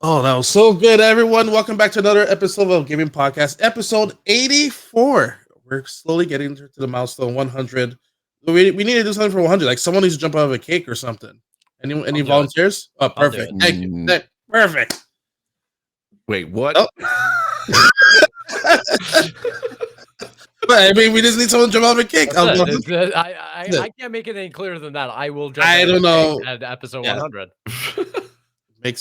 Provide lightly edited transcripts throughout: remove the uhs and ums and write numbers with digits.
Oh, that was so good, everyone. Welcome back to another episode of Gaming Podcast, episode 84. We're slowly getting to the milestone 100. We need to do something for 100. Like someone needs to jump out of a cake or something. Any volunteers? Oh, I'll do perfect. it. Thank you. Perfect. Wait, what? Oh. But I mean, we just need someone to jump out of a cake. I can't make it any clearer than that. I will jump I don't know. at episode Yeah. 100.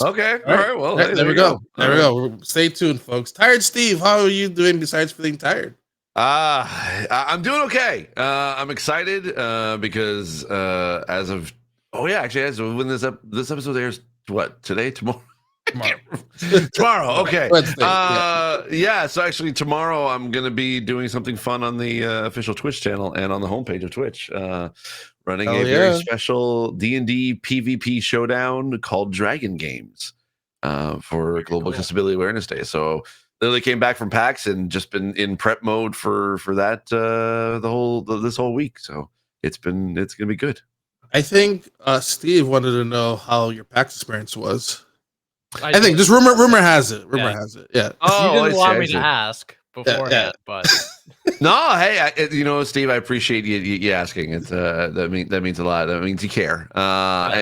Okay. All right. Well, there we go. There we go. Stay tuned, folks. Tired Steve, how are you doing besides feeling tired? I'm doing okay. I'm excited because as of when this episode airs, what, today, tomorrow? Tomorrow. Okay. Wednesday, So actually tomorrow I'm gonna be doing something fun on the official Twitch channel and on the homepage of Twitch, running a very special D&D PvP showdown called Dragon Games for Global Accessibility Awareness Day. So literally came back from PAX and just been in prep mode for that this whole week. So it's gonna be good. I think Steve wanted to know how your PAX experience was. I think just rumor has it. Has it. Yeah. Oh, you didn't want me to ask beforehand, but no. Hey, Steve, I appreciate you asking. It's that means a lot. That means you care. PAX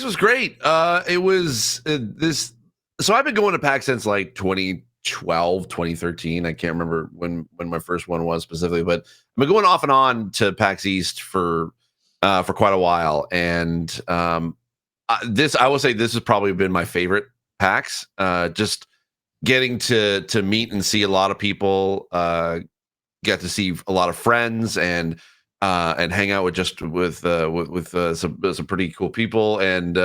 was great. It was this. So I've been going to PAX since like 2012, 2013. I can't remember when my first one was specifically, but I've been going off and on to PAX East for quite a while, and I will say this has probably been my favorite PAX. Just getting to meet and see a lot of people, get to see a lot of friends, and hang out with some pretty cool people. And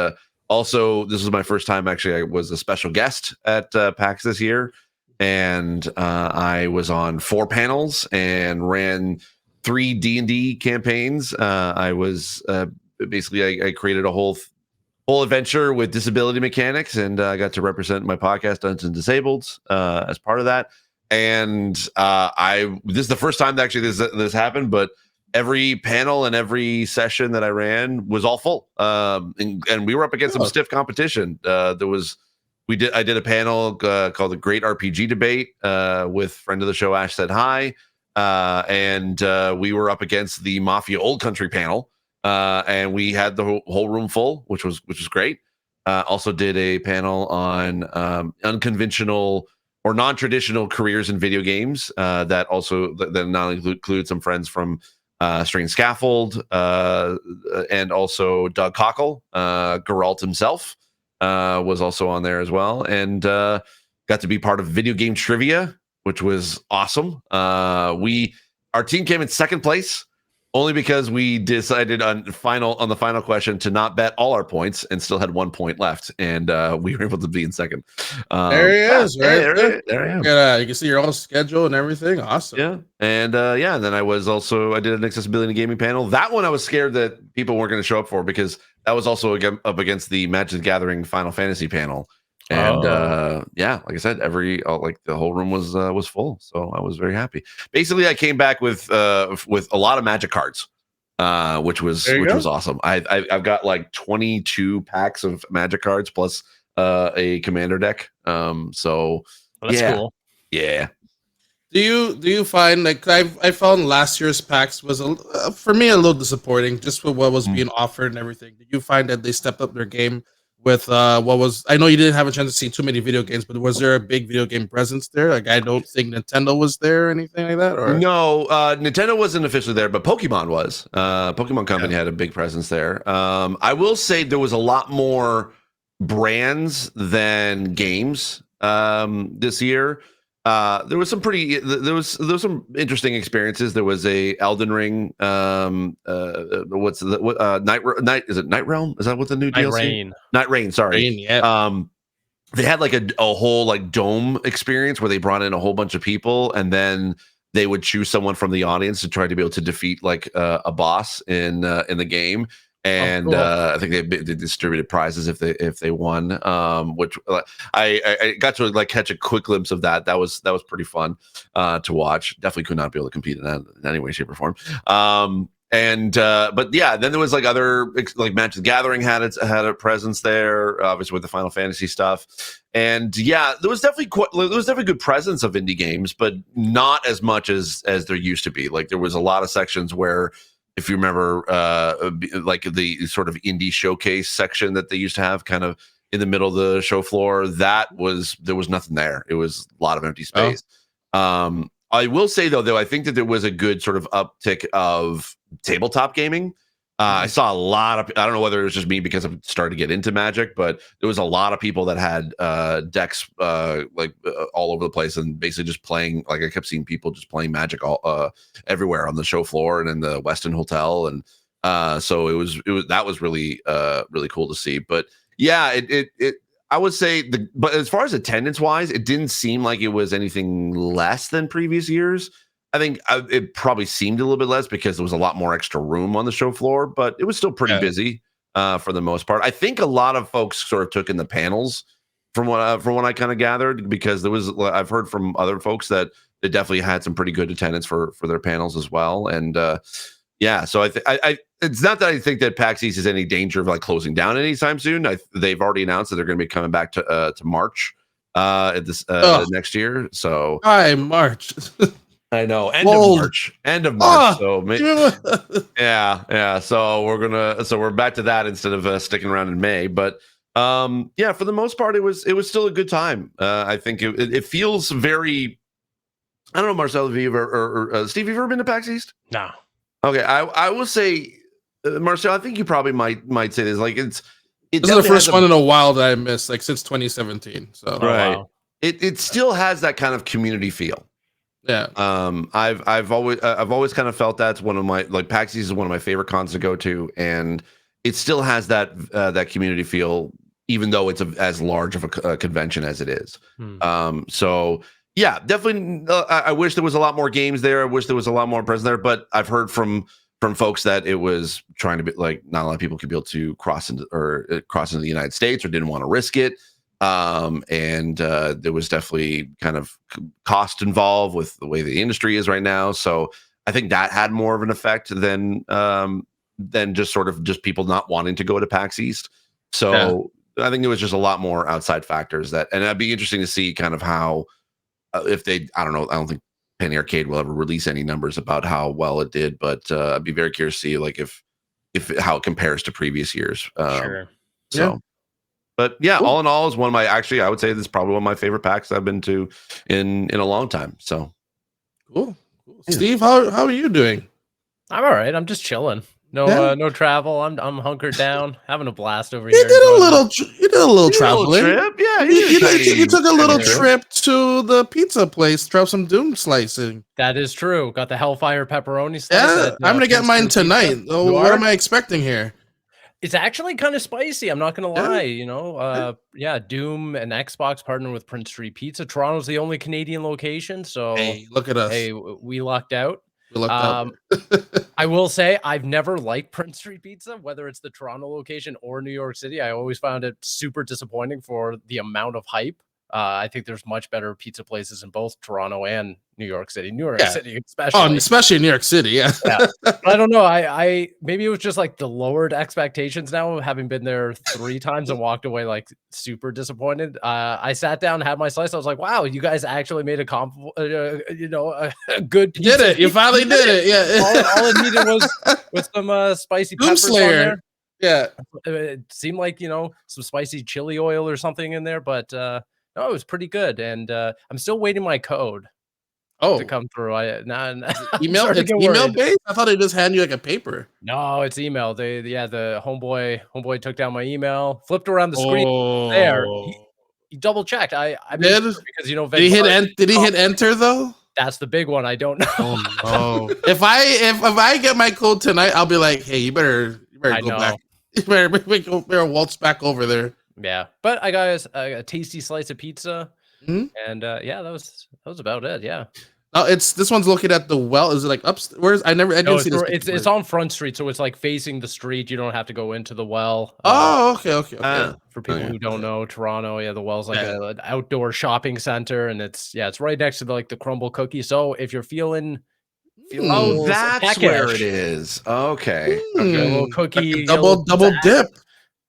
also, this was my first time. Actually, I was a special guest at PAX this year, and I was on 4 panels and ran 3 D&D campaigns. I was basically I created a whole adventure with disability mechanics, and I got to represent my podcast Dungeons Disabled as part of that. And this is the first time that actually this happened, but every panel and every session that I ran was all full, and we were up against some stiff competition. I did a panel called the Great RPG Debate with friend of the show Ash Said Hi. And we were up against the Mafia Old Country panel, and we had the whole room full, which was great. Also did a panel on unconventional or non-traditional careers in video games that not only include some friends from Strange Scaffold and also Doug Cockle, Geralt himself was also on there as well, and got to be part of video game trivia, which was awesome. Our team came in second place only because we decided on the final question to not bet all our points and still had 1 point left, and we were able to be in second. There he is, right? There I am. You can see your own schedule and everything. Awesome. Yeah, and and then I did an accessibility gaming panel. That one I was scared that people weren't going to show up for, because that was also up against the Magic the Gathering Final Fantasy panel. And like I said, the whole room was full, so I was very happy. Basically, I came back with a lot of Magic cards, which was awesome. I've got like 22 packs of Magic cards plus a Commander deck. So that's cool. Yeah. Do you find, like, I found last year's PAX was for me a little disappointing, just with what was being offered and everything. Did you find that they stepped up their game with I know you didn't have a chance to see too many video games, but was there a big video game presence there? Like, I don't think Nintendo was there or anything like that. Or no, Nintendo wasn't officially there, but Pokemon was. Pokemon Company had a big presence there. I will say there was a lot more brands than games this year. There was some some interesting experiences. There was a Elden Ring. What's Night? Is it Night Realm? Is that what the new DLC? Rain. Night Rain. Sorry. Rain, yeah. They had like a whole like dome experience where they brought in a whole bunch of people, and then they would choose someone from the audience to try to be able to defeat like a boss in the game. And cool. I think they distributed prizes if they won, which I got to like catch a quick glimpse of that. That was pretty fun to watch. Definitely could not be able to compete in that in any way, shape, or form. And but yeah, then there was like other like Magic the Gathering had a presence there, obviously with the Final Fantasy stuff. And yeah, there was definitely good presence of indie games, but not as much as there used to be. Like there was a lot of sections where, if you remember, like the sort of indie showcase section that they used to have, kind of in the middle of the show floor, there was nothing there. It was a lot of empty space. I will say though, I think that there was a good sort of uptick of tabletop gaming. I saw a lot of, I don't know whether it was just me because I'm starting to get into Magic, but there was a lot of people that had decks all over the place and basically just playing. Like I kept seeing people just playing Magic all everywhere on the show floor and in the Westin Hotel, and so it was that was really cool to see. But yeah, it I would say but as far as attendance wise, it didn't seem like it was anything less than previous years. I think it probably seemed a little bit less because there was a lot more extra room on the show floor, but it was still pretty busy for the most part. I think a lot of folks sort of took in the panels from what I kind of gathered, because I've heard from other folks that they definitely had some pretty good attendance for their panels as well. And yeah, so I it's not that I think that PAX East is any danger of like closing down anytime soon. They've already announced that they're going to be coming back to March at this next year. So March. I know, end of March. So yeah. So we're back to that instead of sticking around in May. But yeah, for the most part, it was still a good time. I think it feels very. I don't know, Marcel, have you ever or Steve, have you ever been to PAX East? No. Okay, I will say, Marcel, I think you probably might say this. Like this is the first one in a while that I missed, like since 2017. So right, wow. It still has that kind of community feel. Yeah. I've always kind of felt that's one of my, like, PAX East is one of my favorite cons to go to, and it still has that community feel, even though it's as large of a convention as it is. So yeah, definitely. I wish there was a lot more games there. I wish there was a lot more presence there. But I've heard from folks that it was trying to be like, not a lot of people could be able to cross into the United States or didn't want to risk it. And there was definitely kind of cost involved with the way the industry is right now. So I think that had more of an effect than just people not wanting to go to PAX East. So yeah. I think there was just a lot more outside factors and it'd be interesting to see kind of how, if they, I don't know, I don't think Penny Arcade will ever release any numbers about how well it did, but I'd be very curious to see like if how it compares to previous years. Sure. So. Yeah. But yeah, cool. All in all, is one of my, actually, I would say this is probably one of my favorite PAX I've been to in a long time. So cool. Yeah. Steve, how are you doing? I'm all right. I'm just chilling. No travel. I'm hunkered down, having a blast over here. You did a little traveling. Trip? Yeah, you took a little trip to the pizza place, try some Doom slicing. That is true. Got the Hellfire pepperoni slice. Yeah, I'm gonna get mine tonight. Oh, what am I expecting here? It's actually kind of spicy. I'm not going to lie. Yeah, Doom and Xbox partner with Prince Street Pizza. Toronto's the only Canadian location. So hey, look at us. Hey, we lucked out. We lucked out. I will say I've never liked Prince Street Pizza, whether it's the Toronto location or New York City. I always found it super disappointing for the amount of hype. I think there's much better pizza places in both Toronto and New York City. New York City, especially. Oh, especially in New York City, yeah. But I don't know. I maybe it was just like the lowered expectations now, having been there 3 times and walked away like super disappointed. I sat down, had my slice. I was like, wow, you guys actually made a good pizza. You did it. You finally did it. Yeah. All it needed was with some spicy peppers on there. Yeah. It seemed like, some spicy chili oil or something in there, but no, it was pretty good, and I'm still waiting my code to come through. Email? It's email based? I thought they just hand you like a paper. No, it's email. The homeboy took down my email, flipped around the screen there. He double checked. I did because did he hit enter though? That's the big one. I don't know. Oh no. if I get my code tonight, I'll be like, hey, you better go back. You better waltz back over there. Yeah, but I got a tasty slice of pizza, and yeah, that was about it. Yeah. Oh, this one's looking at the well. Is it like upstairs? I didn't see this. It's on Front Street, so it's like facing the street. You don't have to go into the well. Okay. For people who don't know, Toronto, the well's like an outdoor shopping center, and it's right next to the Crumble Cookie. So if you're feeling Feels that's where it peckish. is. Okay. A little cookie, like a double dip.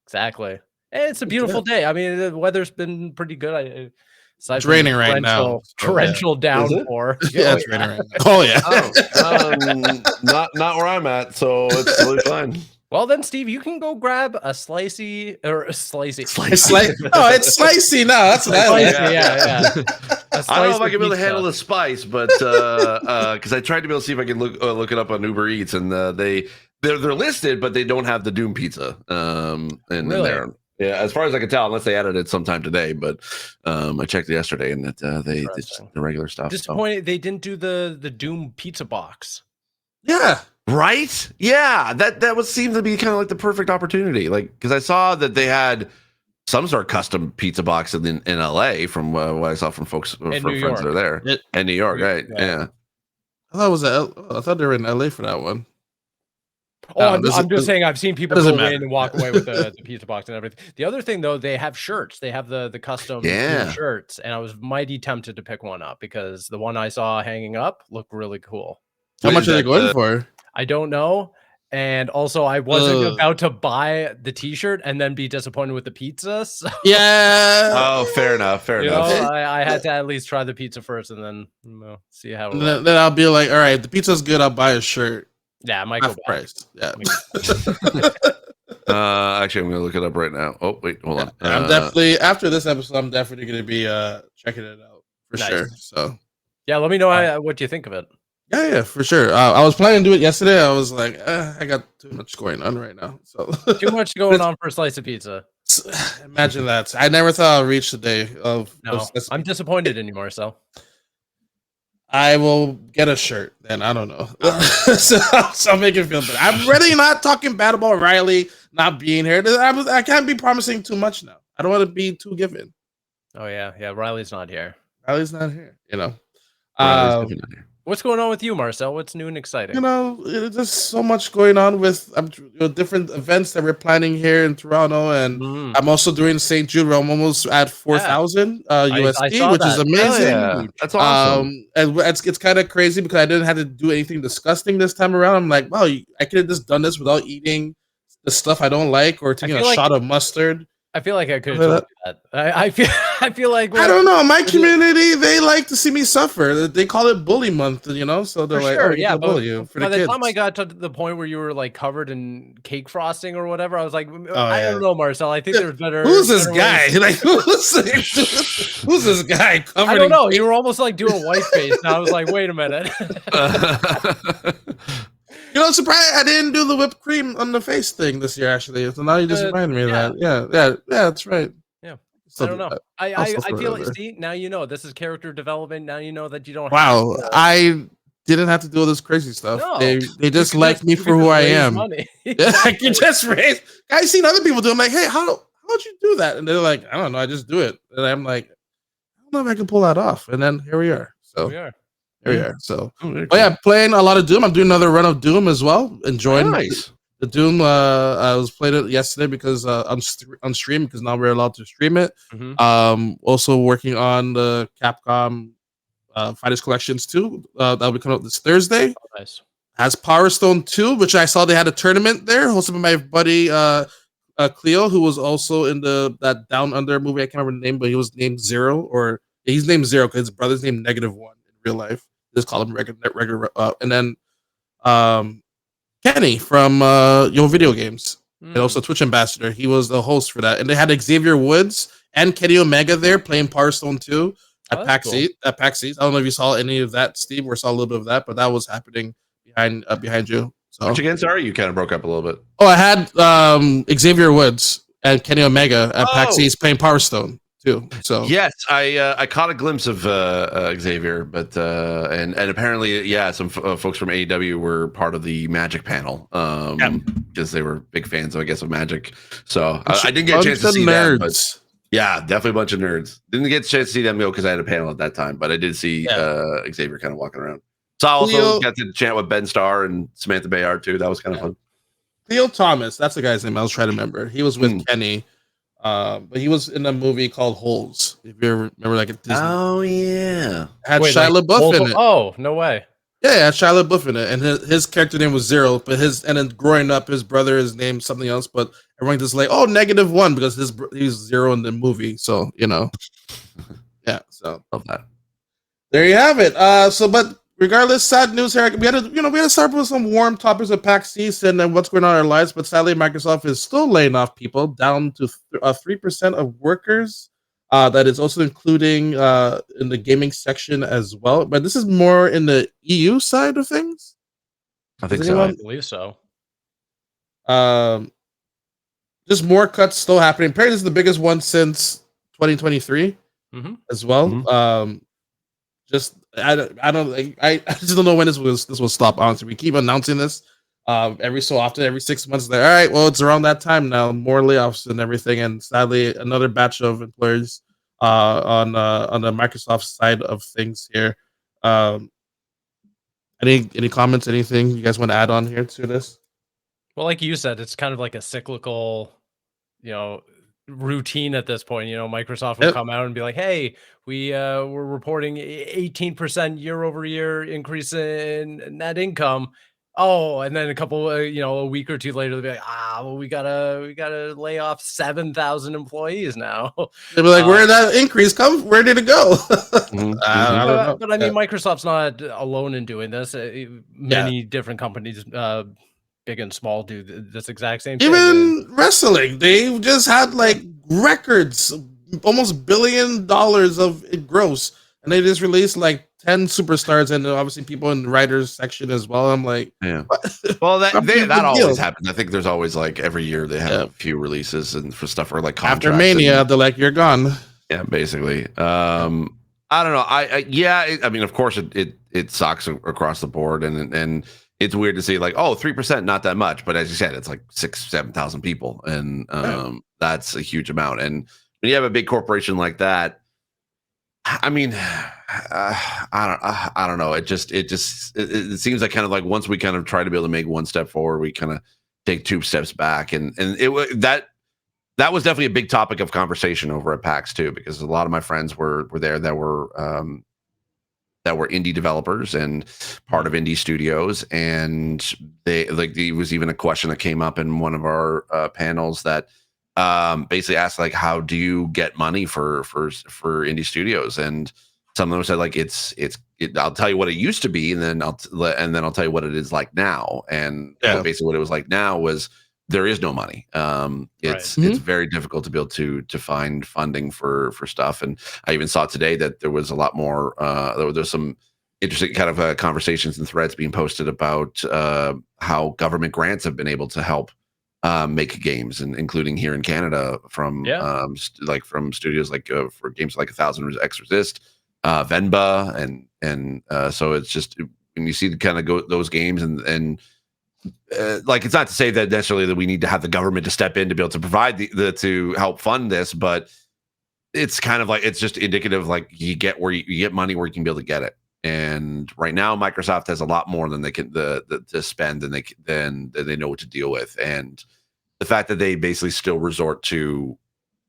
Exactly. And it's a beautiful day. I mean, the weather's been pretty good. It's raining right now. Torrential downpour. Yeah, it's raining right now. Oh yeah. Not where I'm at, so it's totally fine. Well then, Steve, you can go grab a slicey. It's it's slicey now. That's what I like. Yeah. I don't know if I can be able to handle the spice, but because I tried to be able to see if I can look it up on Uber Eats, and they're listed, but they don't have the Doom pizza. In there. Yeah, as far as I can tell, unless they added it sometime today, but I checked it yesterday, and they did the regular stuff. Disappointed they didn't do the Doom pizza box. Yeah. Right? Yeah, that would seem to be kind of like the perfect opportunity. Like, because I saw that they had some sort of custom pizza box in LA from what I saw from folks, from friends that are there. In New York, right? Yeah. I thought they were in LA for that one. Oh, I'm just saying I've seen people go in and walk away with the pizza box and everything. The other thing, though, they have shirts. They have the custom shirts, and I was mighty tempted to pick one up because the one I saw hanging up looked really cool. How much are they going for? I don't know. And also, I wasn't about to buy the T-shirt and then be disappointed with the pizza. So. Yeah. Oh, fair enough. Fair enough. I had to at least try the pizza first and then see how. Then I'll be like, all right, the pizza's good. I'll buy a shirt. Yeah, I might go price. Yeah. Actually, I'm gonna look it up right now. Oh, wait, hold on. I'm definitely after this episode. I'm definitely gonna be checking it out for sure. So yeah, let me know what you think of it. Yeah, for sure. I was planning to do it yesterday. I was like, I got too much going on right now. So too much going on for a slice of pizza. Imagine that. I never thought I'd reach the day of. No, I'm disappointed in you, Marcel. I will get a shirt. Then I don't know. so I'll make it feel better. I'm really not talking bad about Riley not being here. I can't be promising too much now. I don't want to be too given. Oh yeah. Riley's not here. Riley's not here. You know. What's going on with you, Marcel? What's new and exciting? You know, there's just so much going on with different events that we're planning here in Toronto, and I'm also doing St. Jude. I'm almost at 4,000 USD, which is amazing. Yeah. That's awesome. And it's kind of crazy because I didn't have to do anything disgusting this time around. I'm like, wow, I could have just done this without eating the stuff I don't like or taking a shot of mustard. I feel like I could have told you that. I feel like I don't know. My community, they like to see me suffer. They call it bully month, you know. So they're like, sure, "Oh, yeah, bully you." For by the kids. time I got to the point where you were like covered in cake frosting or whatever, I was like, I don't know, Marcel. I think there's better. Who's this guy? Like, who's this guy? I don't know. You were almost like doing white face, and I was like, wait a minute. You know, surprised I didn't do the whipped cream on the face thing this year. Actually, so now you just reminded me of that. Yeah, that's right. Yeah, I don't know. I feel like, see, now you know this is character development. Now you know that you don't. Wow, I didn't have to do all this crazy stuff. No, they just like me for who I am. I can just raise. I've seen other people do. I'm like, hey, how'd you do that? And they're like, I don't know, I just do it. And I'm like, I don't know if I can pull that off. And then here we are. So we are. There we are. So, playing a lot of Doom. I'm doing another run of Doom as well. Enjoying the Doom. I was playing it yesterday because on stream because now we're allowed to stream it. Also working on the Capcom Fighters Collections 2. That'll be coming out this Thursday. Oh, nice. Has Power Stone 2, which I saw they had a tournament there hosted by my buddy Cleo, who was also in that Down Under movie. I can't remember the name, but he was named Zero, or he's named Zero because his brother's named -1 in real life. Just call him regular. And then Kenny from Yo Video Games, and also Twitch ambassador. He was the host for that. And they had Xavier Woods and Kenny Omega there playing Power Stone 2 at PAX East. I don't know if you saw any of that, Steve, or saw a little bit of that, but that was happening behind you. So which again, sorry, you kind of broke up a little bit. Oh, I had Xavier Woods and Kenny Omega at PAX East playing Power Stone too. So yes, I caught a glimpse of Xavier, but and apparently, some folks from AEW were part of the Magic panel, because they were big fans, I guess, of Magic. So I didn't get a chance to see that. But yeah, definitely a bunch of nerds. Didn't get a chance to see them go because I had a panel at that time, but I did see Xavier kind of walking around. So I also got to chat with Ben Starr and Samantha Bayard too. That was kind of fun. Theo Thomas, that's the guy's name I was trying to remember. He was with Kenny. But he was in a movie called Holes. If you remember, like a Disney. Oh yeah, had Shia LaBeouf in it. Oh, no way. Yeah, Shia LaBeouf in it, and his character name was Zero, but and then growing up, his brother is named something else, but everyone just like, oh, -1 because he's Zero in the movie, so yeah, so Love that. there you have it. But regardless, sad news here. We had to start with some warm topics of PAX season and what's going on in our lives, but sadly, Microsoft is still laying off people, down to 3% of workers. That is also including in the gaming section as well. But this is more in the EU side of things. I think Does so. I believe so. Just more cuts still happening. Apparently, this is the biggest one since 2023 as well. Just I just don't know when this will stop. Honestly, we keep announcing this every so often, every 6 months. All right, well, it's around that time now. More layoffs and everything, and sadly, another batch of employers on the Microsoft side of things here. Any comments? Anything you guys want to add on here to this? Well, like you said, it's kind of like a cyclical, routine at this point. Microsoft will come out and be like, "Hey, we're reporting 18% year-over-year increase in net income." Oh, and then a week or two later, they'll be like, well, we gotta lay off 7,000 employees now. They'll be like, where did that increase come? Where did it go? I don't know. But I mean, Microsoft's not alone in doing this. Many different companies, big and small, do this exact same thing. Even wrestling, they just had like records, almost $1 billion of gross, and they just released like 10 superstars, and obviously people in the writers section as well. I'm like, yeah. Well, that always happens. I think there's always like every year they have a few releases and for stuff for like contracts. After Mania, they're like, you're gone. Yeah, basically. I don't know. I mean, of course it sucks across the board, and it's weird to see like, 3%, not that much, but as you said, it's like 7,000 people, and that's a huge amount. And when you have a big corporation like that, I mean, I don't know. It seems like kind of like once we kind of try to be able to make one step forward, we kind of take 2 steps back, and that was definitely a big topic of conversation over at PAX too, because a lot of my friends were there that were indie developers and part of indie studios, and there was even a question that came up in one of our panels that basically asked like, how do you get money for indie studios? And some of them said like I'll tell you what it used to be, and then I'll tell you what it is like now. And basically what it was like now was there is no money. It's very difficult to be able to find funding for stuff. And I even saw today that there was a lot more. There's some interesting kind of conversations and threads being posted about how government grants have been able to help make games, and including here in Canada from from studios like for games like 1,000 Exorcist, Venba, and so it's just when you see kind of those games and like, it's not to say that necessarily that we need to have the government to step in to be able to provide to help fund this, but it's kind of like, it's just indicative, like you get money where you can be able to get it. And right now Microsoft has a lot more than they can to spend than they know what to deal with. And the fact that they basically still resort to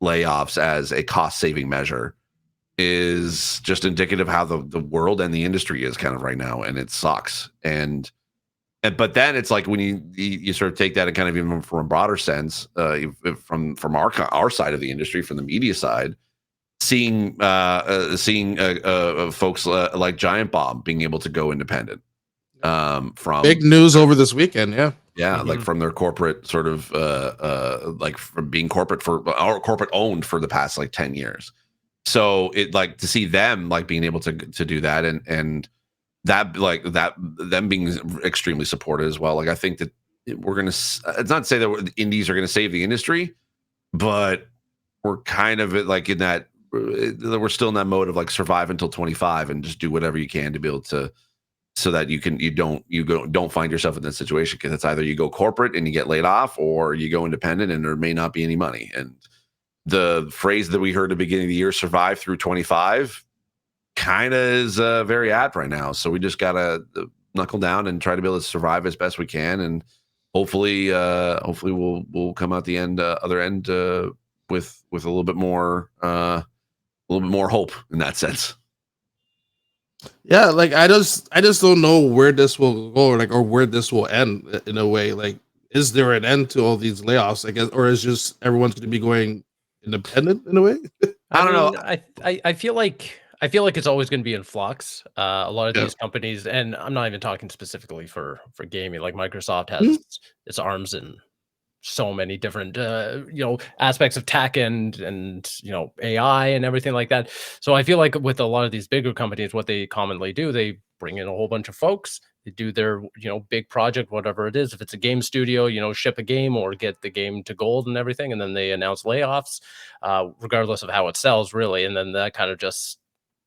layoffs as a cost-saving measure is just indicative of how the world and the industry is kind of right now, and it sucks. But then it's like when you sort of take that and kind of even from a broader sense, from our side of the industry, from the media side, seeing folks like Giant Bomb being able to go independent, from big news over this weekend, like from their corporate sort of like from being corporate owned for the past like 10 years. So it like to see them like being able to do that and that them being extremely supportive as well. Like, I think that it's not to say that the indies are going to save the industry, but we're kind of like in that, we're still in that mode of like survive until 25 and just do whatever you can to be able to, so that you don't find yourself in that situation. Because it's either you go corporate and you get laid off, or you go independent and there may not be any money. And the phrase that we heard at the beginning of the year, survive through 25, kind of is very apt right now. So we just gotta knuckle down and try to be able to survive as best we can, and hopefully we'll come out the other end with a little bit more hope in that sense. Yeah, like I just don't know where this will go, like, or where this will end in a way. Like, is there an end to all these layoffs? I guess, or is just everyone's going to be going independent in a way? I don't know. I feel like it's always going to be in flux. A lot of Yeah. these companies, and I'm not even talking specifically for gaming. Like Microsoft Mhm. has its arms in so many different aspects of tech and AI and everything like that. So I feel like with a lot of these bigger companies, what they commonly do, they bring in a whole bunch of folks, they do their big project, whatever it is. If it's a game studio, ship a game or get the game to gold and everything, and then they announce layoffs, regardless of how it sells, really. And then that kind of just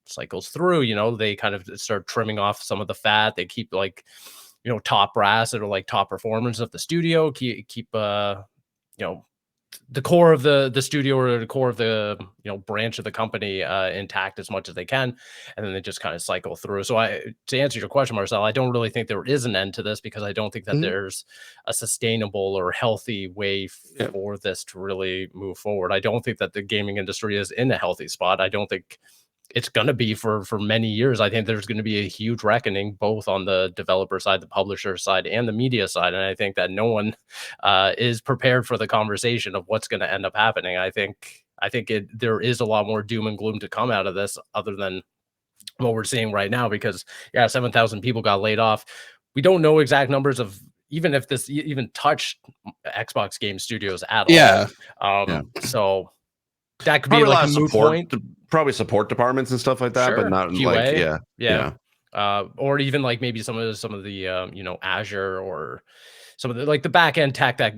cycles through. They kind of start trimming off some of the fat. They keep like top brass that are like top performers of the studio, keep you know the core of the studio or the core of the branch of the company intact as much as they can, and then they just kind of cycle through. So I to answer your question, Marcel, I don't really think there is an end to this, because I don't think that Mhm. there's a sustainable or healthy way Yeah. for this to really move forward. I don't think that the gaming industry is in a healthy spot. I don't think it's going to be for many years. I think there's going to be a huge reckoning both on the developer side, the publisher side, and the media side. And I think that no one is prepared for the conversation of what's going to end up happening. I think there is a lot more doom and gloom to come out of this, other than what we're seeing right now. Because 7,000 people got laid off. We don't know exact numbers of even if this even touched Xbox game studios at Yeah. all. Yeah. So that could be Probably a like lot a of moot support, point. probably support departments and stuff like that, but Sure, not like QA. yeah, Yeah. yeah. Or even like maybe some of the Azure, or some of the like the back end tech that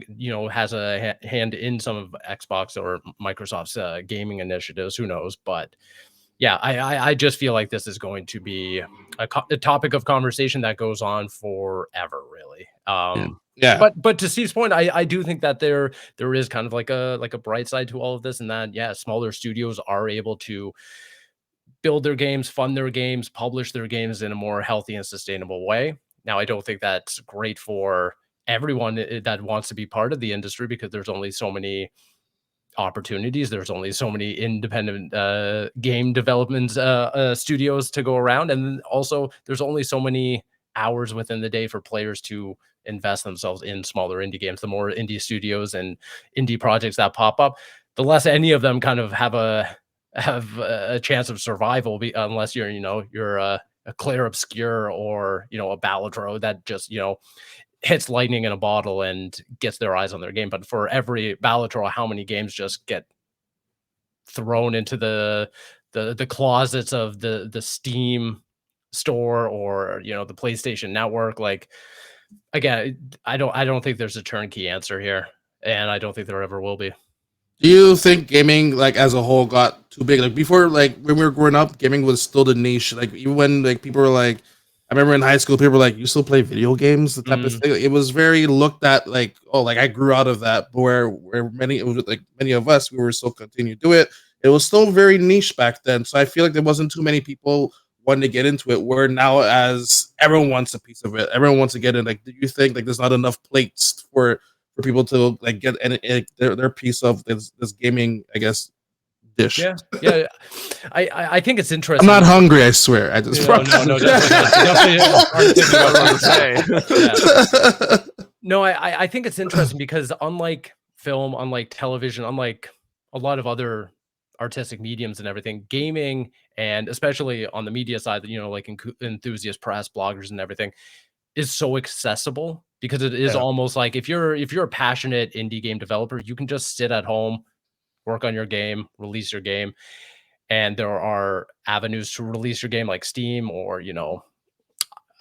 has a hand in some of Xbox or Microsoft's gaming initiatives. Who knows? But yeah, I just feel like this is going to be a topic of conversation that goes on forever, really. Yeah. Yeah. But to Steve's point, I do think that there is kind of like a bright side to all of this, and that smaller studios are able to build their games, fund their games, publish their games in a more healthy and sustainable way. Now, I don't think that's great for everyone that wants to be part of the industry, because there's only so many opportunities. There's only so many independent game development studios to go around. And then also, there's only so many hours within the day for players to invest themselves in smaller indie games. The more indie studios and indie projects that pop up, the less any of them kind of have a chance of survival, unless you're a Claire Obscure, or a Balatro that just hits lightning in a bottle and gets their eyes on their game. But for every Balatro, how many games just get thrown into the closets of the Steam store, or the PlayStation Network? Like, again, I don't think there's a turnkey answer here, and I don't think there ever will be. Do you think gaming, like, as a whole, got too big? Like before, like when we were growing up, gaming was still the niche. Like even when like people were like, I remember in high school, people were like, "You still play video games?" The type of Mm, thing. Like, it was very looked at like, oh, like I grew out of that. But where many it was like many of us, we were still continue to do it. It was still very niche back then. So I feel like there wasn't too many people wanting to get into it. Where now, as everyone wants a piece of it, everyone wants to get in. Like, do you think like there's not enough plates for people to like get their piece of this gaming, I guess, dish? yeah. I think it's I'm not interesting. hungry, I swear. I just No, definitely not. Definitely aren't thinking about I was gonna say. Yeah. No, I think it's interesting, because unlike film, unlike television, unlike a lot of other artistic mediums and everything, gaming, and especially on the media side, like enthusiast press, bloggers, and everything, is so accessible, because it is Yeah. almost like if you're a passionate indie game developer, you can just sit at home, work on your game, release your game, and there are avenues to release your game like Steam, or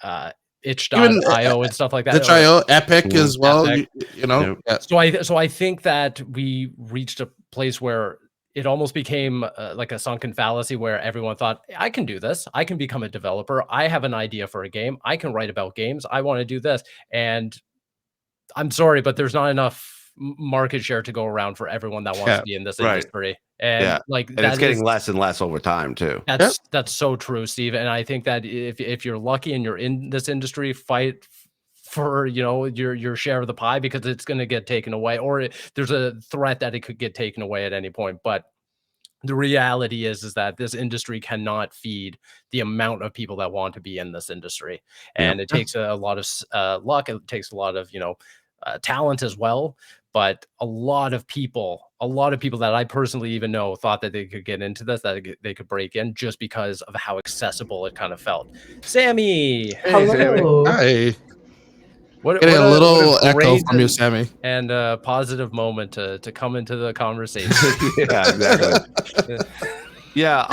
uh, Even itch.io and stuff like that, or itch.io, Epic Mhm. as well. Epic. You know, Yep. yeah. So I think that we reached a place where it almost became like a sunken fallacy, where everyone thought, I can do this. I can become a developer. I have an idea for a game. I can write about games. I want to do this. And I'm sorry, but there's not enough market share to go around for everyone that wants Yeah. to be in this Right. industry. And Yeah. like And it's getting less and less over time too. Yep. that's so true, Steve. And I think that if you're lucky and you're in this industry, fight for your share of the pie, because it's going to get taken away, or there's a threat that it could get taken away at any point. But the reality is that this industry cannot feed the amount of people that want to be in this industry, and it takes a lot of luck. It takes a lot of talent as well. But a lot of people that I personally even know thought that they could get into this, that they could break in just because of how accessible it kind of felt. Sammy, Hey, Sammy. Hi. what Getting a little echo great from you, Sammy. and a positive moment to come into the conversation. Yeah, exactly. Yeah,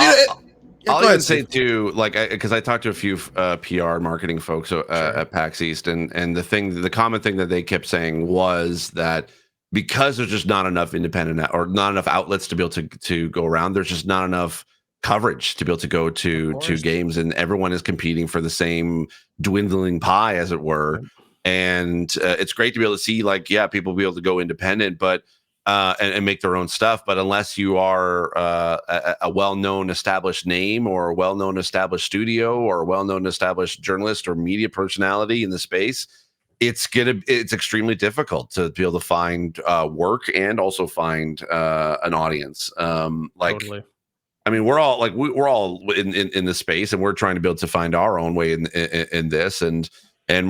I'll even say too, like, because I talked to a few PR marketing folks at PAX East, and the common thing that they kept saying was that because there's just not enough independent or not enough outlets to be able to go around, there's just not enough coverage to be able to go to games, and everyone is competing for the same dwindling pie, as it were. And it's great to be able to see, like, people be able to go independent, but and make their own stuff. But unless you are a well-known established name, or a well-known established studio, or a well-known established journalist or media personality in the space, it's extremely difficult to be able to find work and also find an audience. Totally. I mean, we're all in this space, and we're trying to be able to find our own way in this, and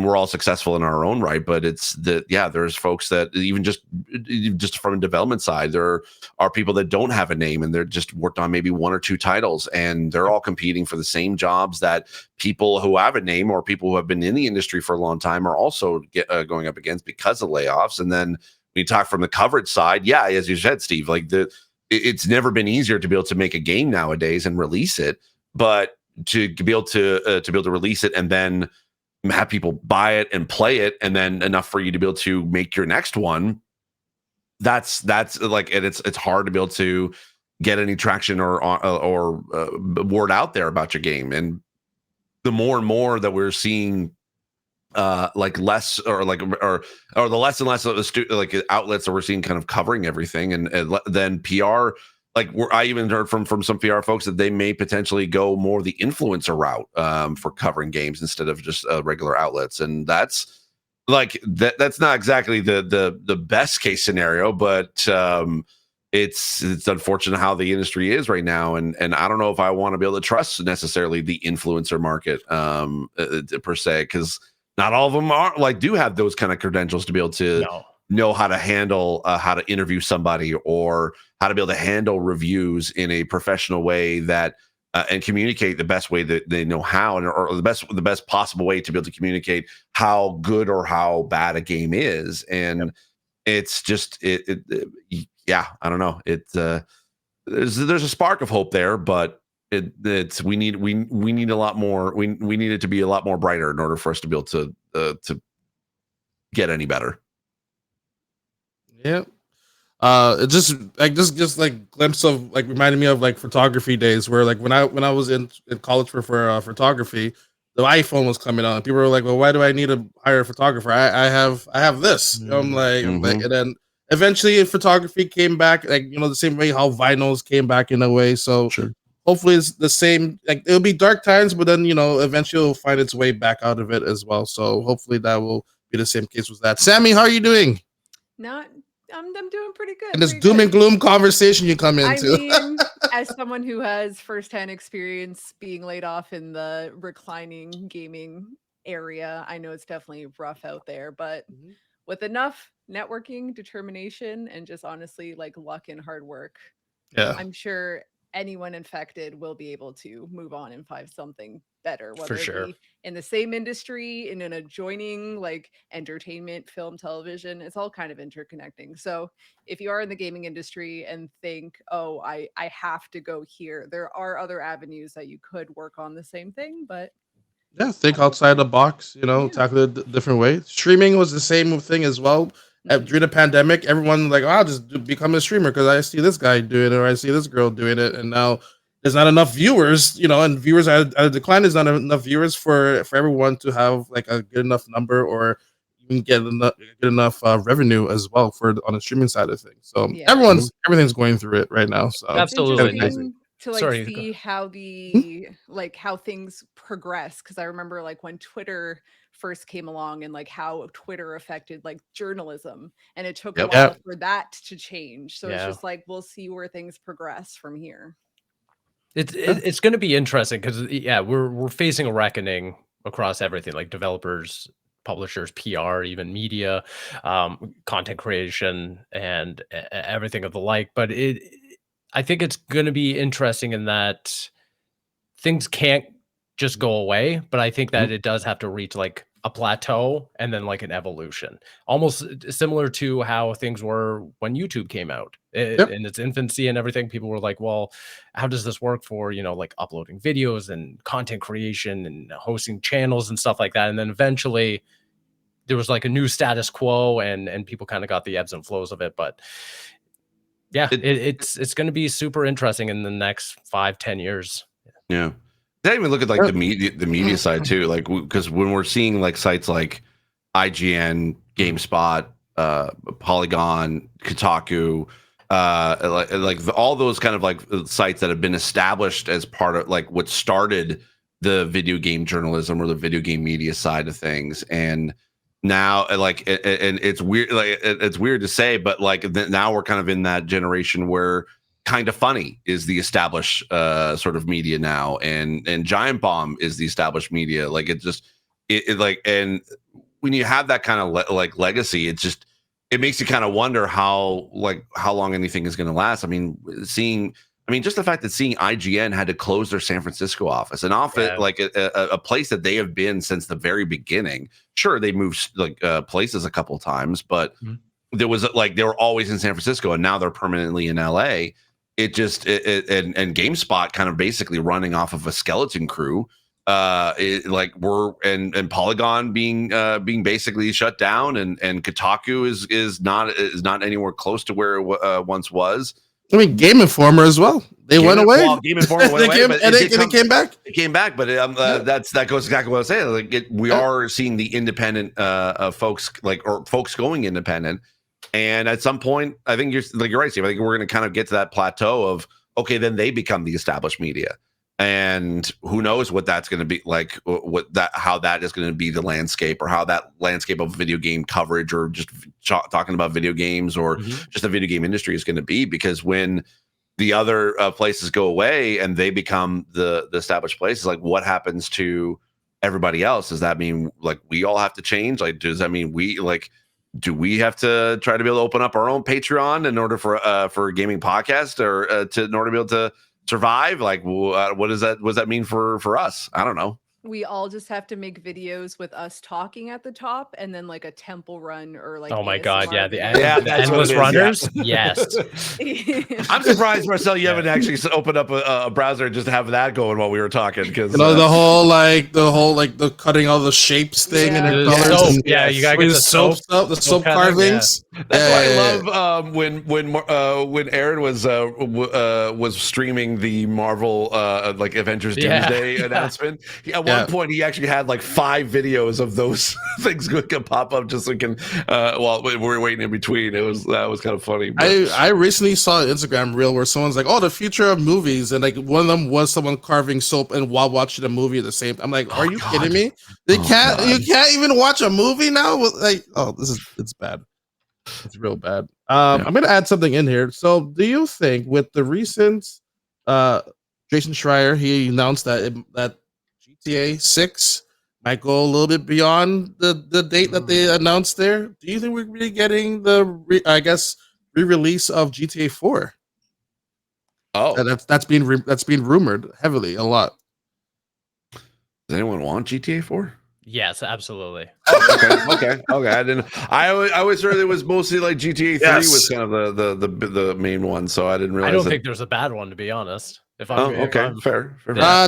we're all successful in our own right. But there's folks that even just from a development side, there are people that don't have a name, and they're just worked on maybe 1 or 2 titles, and they're all competing for the same jobs that people who have a name or people who have been in the industry for a long time are also going up against because of layoffs. And then when you talk from the coverage side, as you said, Steve, like it's never been easier to be able to make a game nowadays and release it, but to be able to release it and then have people buy it and play it, and then enough for you to be able to make your next one. That's like, and it's hard to be able to get any traction or word out there about your game. And the more and more that we're seeing like less or the less and less of the outlets that we're seeing kind of covering everything, and then PR, like I even heard from some PR folks that they may potentially go more the influencer route for covering games instead of just regular outlets. And that's like that's not exactly the best case scenario, but it's unfortunate how the industry is right now, and I don't know if I want to be able to trust necessarily the influencer market per se, because not all of them do have those kind of credentials to be able to know how to handle how to interview somebody, or how to be able to handle reviews in a professional way that and communicate the best way that they know how, or the best possible way to be able to communicate how good or how bad a game is. And it's just I don't know. There's a spark of hope there, but we need a lot more. We need it to be a lot more brighter in order for us to be able to get any better. Yeah. It just like glimpse of like reminded me of like photography days, where like when I was in college for photography, the iPhone was coming out, and people were like, well, why do I need to hire a photographer? I have this. I'm like, and then eventually photography came back, like, the same way how vinyls came back in a way. So hopefully it's the same. Like, it'll be dark times, but then eventually it'll find its way back out of it as well. So hopefully that will be the same case with that. Sammy, how are you doing? I'm doing pretty good. And this doom and gloom conversation you come into. I mean, as someone who has firsthand experience being laid off in the reclining gaming area, I know it's definitely rough out there, but with enough networking, determination, and just honestly like luck and hard work, I'm sure anyone infected will be able to move on and find something better, whether it be in the same industry, in an adjoining like entertainment, film, television. It's all kind of interconnecting. So if you are in the gaming industry and think, oh, I have to go here, there are other avenues that you could work on the same thing, but think outside the box, tackle it a different way. Streaming was the same thing as well. During the pandemic, everyone like, I'll just become a streamer because I see this guy doing it, or I see this girl doing it, and now there's not enough viewers, and viewers are at a decline. There's not enough viewers for everyone to have like a good enough number, or even get enough revenue as well on the streaming side of things. So everything's going through it right now. So absolutely. to like Sorry, see how the like how things progress, because I remember like when Twitter first came along and like how Twitter affected like journalism, and it took a Yep. while for that to change. So it's Yeah. just like we'll see where things progress from here. It's going to be interesting because we're facing a reckoning across everything, like developers, publishers, PR, even media, content creation, and everything of the like. But I think it's going to be interesting in that things can't just go away, but I think that it does have to reach like a plateau and then like an evolution, almost similar to how things were when YouTube came out in its infancy and everything. People were like, well, how does this work for, like uploading videos and content creation and hosting channels and stuff like that? And then eventually there was like a new status quo and people kind of got the ebbs and flows of it. But yeah, it's going to be super interesting in the next 5-10 years. Yeah. I even look at like the media side too, like because when we're seeing like sites like IGN, GameSpot, Polygon, Kotaku, all those kind of like sites that have been established as part of like what started the video game journalism or the video game media side of things, and now like and it's weird, like it's weird to say, but like now we're kind of in that generation where Kind of Funny is the established sort of media now, and Giant Bomb is the established media. Like it just it like, and when you have that kind of like legacy, it makes you kind of wonder how long anything is going to last. I mean, just the fact that seeing IGN had to close their San Francisco office, like a place that they have been since the very beginning. Sure, they moved like places a couple times, but there was like they were always in San Francisco, and now they're permanently in LA. And GameSpot kind of basically running off of a skeleton crew, and Polygon being basically shut down, and Kotaku is not anywhere close to where it once was. I mean, Game Informer as well. They went away. Well, Game Informer went away, but it came back. It came back, but that goes exactly what I was saying. Like we are seeing the independent folks folks going independent. And at some point, I think you're right, Steve. I think we're going to kind of get to that plateau of, okay, then they become the established media. And who knows what that's going to be like, how that is going to be the landscape, or how that landscape of video game coverage, or just talking about video games, or just the video game industry is going to be. Because when the other places go away and they become the established places, like what happens to everybody else? Does that mean like we all have to change? Like, does that mean do we have to try to be able to open up our own Patreon in order for a gaming podcast, or in order to be able to survive? Like, what does that mean for us? I don't know. We all just have to make videos with us talking at the top, and then like a temple run, or like, oh my God, ASMR the videos. endless runners. Yes. I'm surprised, Marcel, you haven't actually opened up a browser and just have that going while we were talking, because the whole cutting all the shapes thing and the colors. You gotta get the soap stuff, the soap carvings. That's why I love when Aaron was streaming the Marvel Avengers Doomsday announcement. At one point, he actually had like 5 videos of those things could pop up just so we can while we were waiting in between. That was kind of funny. I recently saw an Instagram reel where someone's like, "Oh, the future of movies," and like one of them was someone carving soap and while watching a movie at the same time. I'm like, "Are you kidding me? You can't even watch a movie now?" It's bad. It's real bad. I'm gonna add something in here. So, do you think with the recent Jason Schreier, he announced that GTA 6 might go a little bit beyond the date that they announced there? Do you think we're really getting the re-release of GTA 4? Oh, that's being rumored heavily a lot. Does anyone want GTA 4? Yes, absolutely. Okay. I didn't. I always heard it was mostly like GTA 3 was kind of the main one, so I didn't realize. I don't think there's a bad one, to be honest. Fair.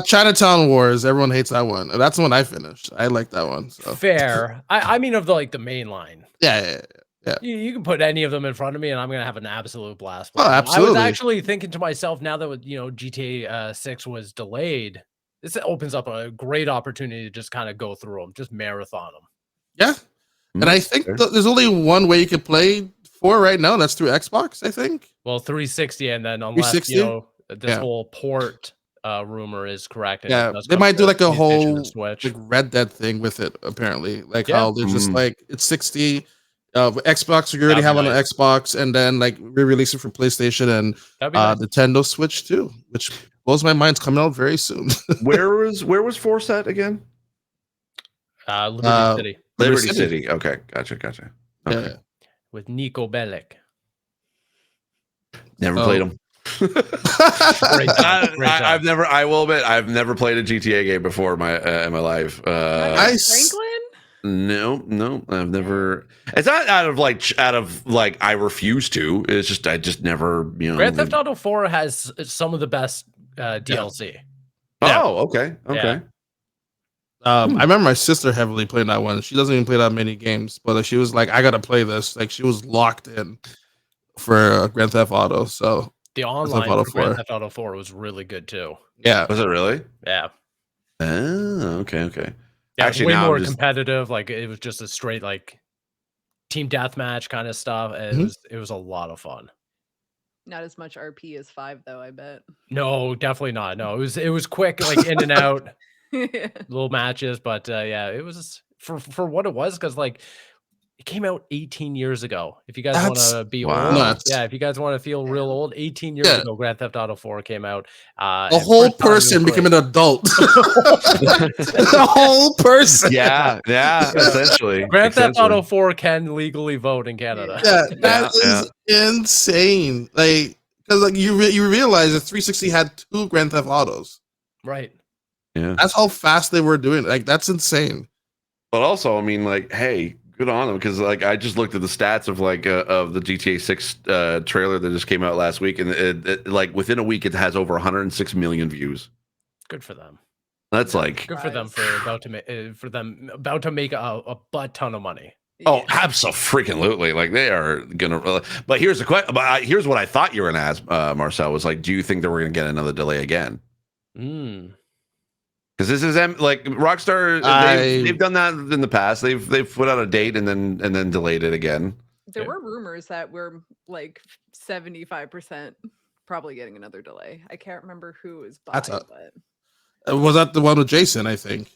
Chinatown Wars. Everyone hates that one. That's the one I finished. I like that one. So. Fair. I mean, of the main line. Yeah. You can put any of them in front of me, and I'm gonna have an absolute blast. Oh, absolutely. I was actually thinking to myself, now that GTA 6 was delayed, this opens up a great opportunity to just kind of go through them, just marathon them. Yeah, and I think there's only one way you can play 4 right now. And that's through Xbox, I think. Well, 360, and then unless this whole port rumor is correct. And Yeah, it does they come might to do like a PlayStation whole and Switch. like Red Dead thing with it. Apparently, like Yeah. how they're just like it's 60. Xbox you already That'd be have on an nice. Xbox, and then like re-release it for PlayStation and That'd be nice. Nintendo Switch too, which blows my mind. It's coming out very soon. Where was 4 set again? Liberty City Liberty City. Okay, gotcha. Okay. Yeah. with Nico Bellic. Never played them. Great job. Great job. I've never. I will admit, I've never played a GTA game before in my life. Franklin? No, I've never. It's not out of like I refuse to. It's just I just never. Grand Theft Auto 4 has some of the best DLC. Oh, okay. Yeah. I remember my sister heavily playing that one. She doesn't even play that many games, but like, she was like, "I gotta play this." Like she was locked in for Grand Theft Auto. So The online for Grand Theft Auto 4 was really good too. yeah, Was it really? Yeah. Oh, okay. Yeah, Actually, way now more I'm just- competitive. Like it was just a straight like team deathmatch kind of stuff. It was a lot of fun. Not as much RP as 5, though, I bet. No, definitely not. No, it was quick, like in and out little matches. But yeah, it was for what it was, because like it came out 18 years ago. If you guys want to be old, nuts. yeah, if you guys want to feel real old, 18 years ago, Grand Theft Auto 4 came out. A whole person became an adult. The whole person. Yeah, essentially. Grand Theft Auto 4 can legally vote in Canada. Yeah, that is insane. Like, because like you realize that 360 had 2 Grand Theft Autos. Right. Yeah. That's how fast they were doing it. Like, that's insane. But also, I mean, like, hey, good on them, because like I just looked at the stats of like of the GTA 6 trailer that just came out last week, and it like within a week it has over 106 million views. Good for them. That's like good for them for about to make a butt ton of money. Oh, absolutely! Like they are gonna. But here's the question. Here's what I thought you were gonna ask, Marcel. Was like, do you think that we're gonna get another delay again? Because this is like Rockstar. They've done that in the past. They've put out a date and then delayed it again. There were rumors that we're like 75% probably getting another delay. I can't remember who was by, but was that the one with Jason? I think.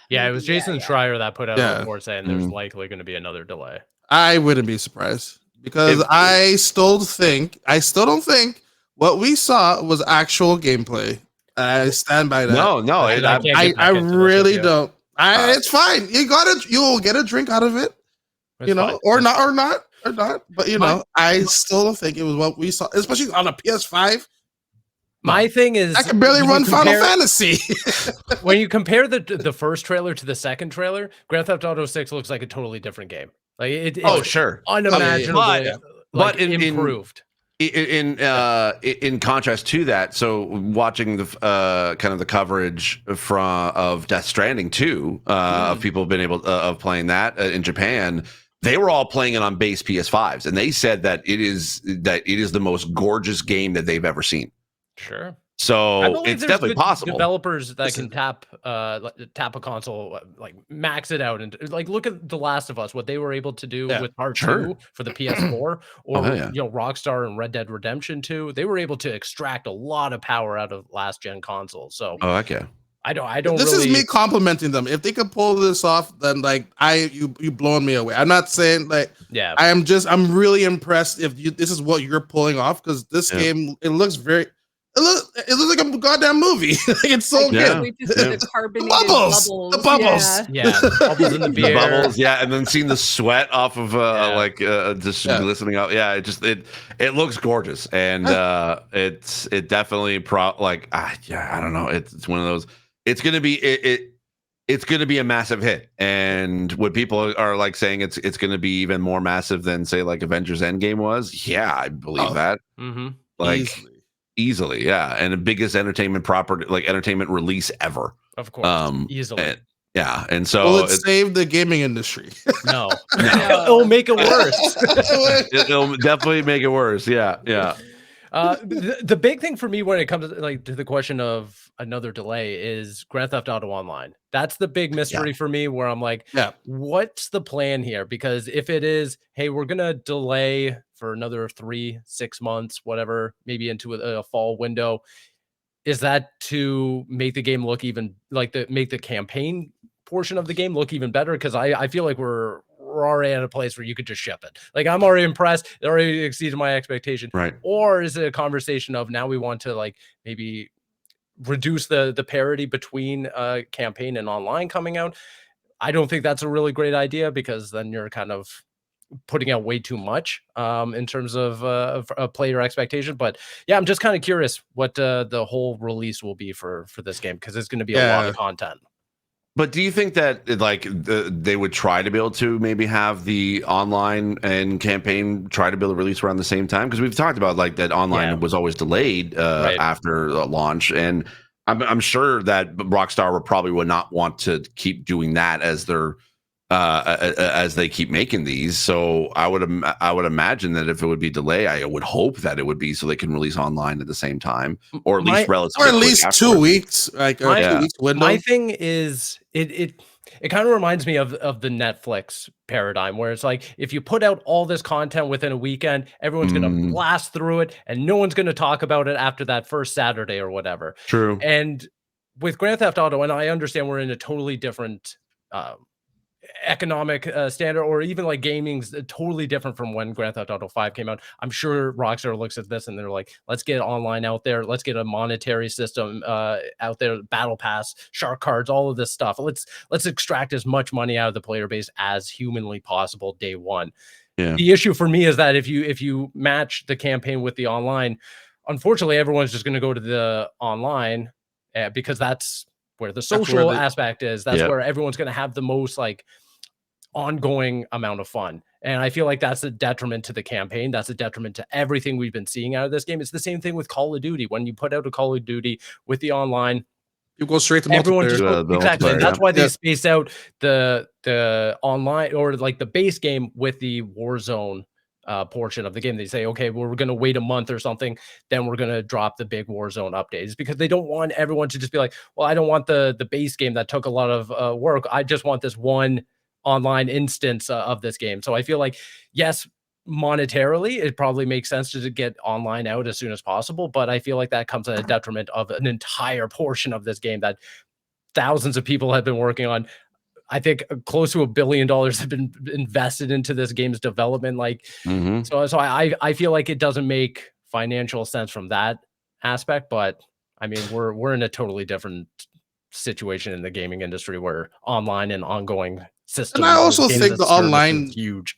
Yeah, it was Jason Schreier that put out a report saying there's likely going to be another delay. I wouldn't be surprised, because I still don't think what we saw was actual gameplay. I stand by that. No, I really don't. It's fine. You'll get a drink out of it, fine. or not. But I still don't think it was what we saw, especially on a PS5. My thing is, I can barely run Final Fantasy. When you compare the first trailer to the second trailer, Grand Theft Auto 6 looks like a totally different game. Like it's sure, unimaginable, but improved. In contrast to that, so watching the kind of the coverage of Death Stranding 2, of people have been able of playing that in Japan, they were all playing it on base PS5s, and they said that it is the most gorgeous game that they've ever seen. Sure. So it's definitely possible. Developers that can tap a console, like max it out, and like look at The Last of Us, what they were able to do with Part 2 for the PS4, or Rockstar and Red Dead Redemption 2. They were able to extract a lot of power out of last gen consoles. So okay. I don't. This is me complimenting them. If they could pull this off, then like you blowing me away. I'm not saying like I'm really impressed if this is what you're pulling off, because this game it looks like a goddamn movie. It's so good. The carbonated bubbles. The bubbles. Yeah, the bubbles in the beer. The bubbles, and then seeing the sweat off of just glistening out. Yeah, it looks gorgeous, and it definitely I don't know. It's one of those. It's gonna be it's gonna be a massive hit, and what people are like saying it's gonna be even more massive than say like Avengers Endgame was. Yeah, I believe that. Mm-hmm. Like. Easily, yeah, and the biggest entertainment release ever. Of course, easily. And so will it save the gaming industry? No. It'll make it worse. It'll definitely make it worse. Yeah. The big thing for me when it comes to the question of another delay is Grand Theft Auto Online. That's the big mystery for me, where I'm like, what's the plan here? Because if it is, hey, we're gonna delay for another 3-6 months, whatever, maybe into a fall window. Is that to make the game look even make the campaign portion of the game look even better? Because I feel like we're already at a place where you could just ship it. Like, I'm already impressed. It already exceeded my expectation. Right. Or is it a conversation of now we want to like maybe reduce the parity between campaign and online coming out? I don't think that's a really great idea, because then you're kind of putting out way too much in terms of player expectation. But yeah, I'm just kind of curious what the whole release will be for this game, because it's going to be a lot of content. But do you think that they would try to be able to maybe have the online and campaign try to be able to release around the same time? Because we've talked about like that online was always delayed after launch, and I'm sure that Rockstar would not want to keep doing that as their as they keep making these. So I would imagine that if it would be delay, I would hope that it would be so they can release online at the same time, or at least relatively, or at least 2 weeks, like a 2 weeks window. My thing is it kind of reminds me of the Netflix paradigm, where it's like, if you put out all this content within a weekend, everyone's going to blast through it, and no one's going to talk about it after that first Saturday or whatever. True. And with Grand Theft Auto, and I understand we're in a totally different economic standard, or even like gaming's totally different from when Grand Theft Auto 5 came out. I'm sure Rockstar looks at this and they're like, let's get online out there, let's get a monetary system out there, battle pass, shark cards, all of this stuff. Let's extract as much money out of the player base as humanly possible day one. The issue for me is that if you match the campaign with the online, unfortunately everyone's just going to go to the online because that's where the social aspect is. That's where everyone's going to have the most like ongoing amount of fun. And I feel like that's a detriment to the campaign. That's a detriment to everything we've been seeing out of this game. It's the same thing with Call of Duty. When you put out a Call of Duty with the online, you go straight to everyone multiplayer. Exactly. And that's why they space out the online, or like the base game with the Warzone portion of the game. They say, okay, well, we're going to wait a month or something, then we're going to drop the big Warzone updates, because they don't want everyone to just be like, well, I don't want the base game that took a lot of work. I just want this one online instance of this game. So I feel like, yes, monetarily, it probably makes sense to get online out as soon as possible, but I feel like that comes at a detriment of an entire portion of this game that thousands of people have been working on. I think close to $1 billion have been invested into this game's development. Like, so I feel like it doesn't make financial sense from that aspect. But I mean, we're in a totally different situation in the gaming industry, where online and ongoing systems. And I also think the online is huge.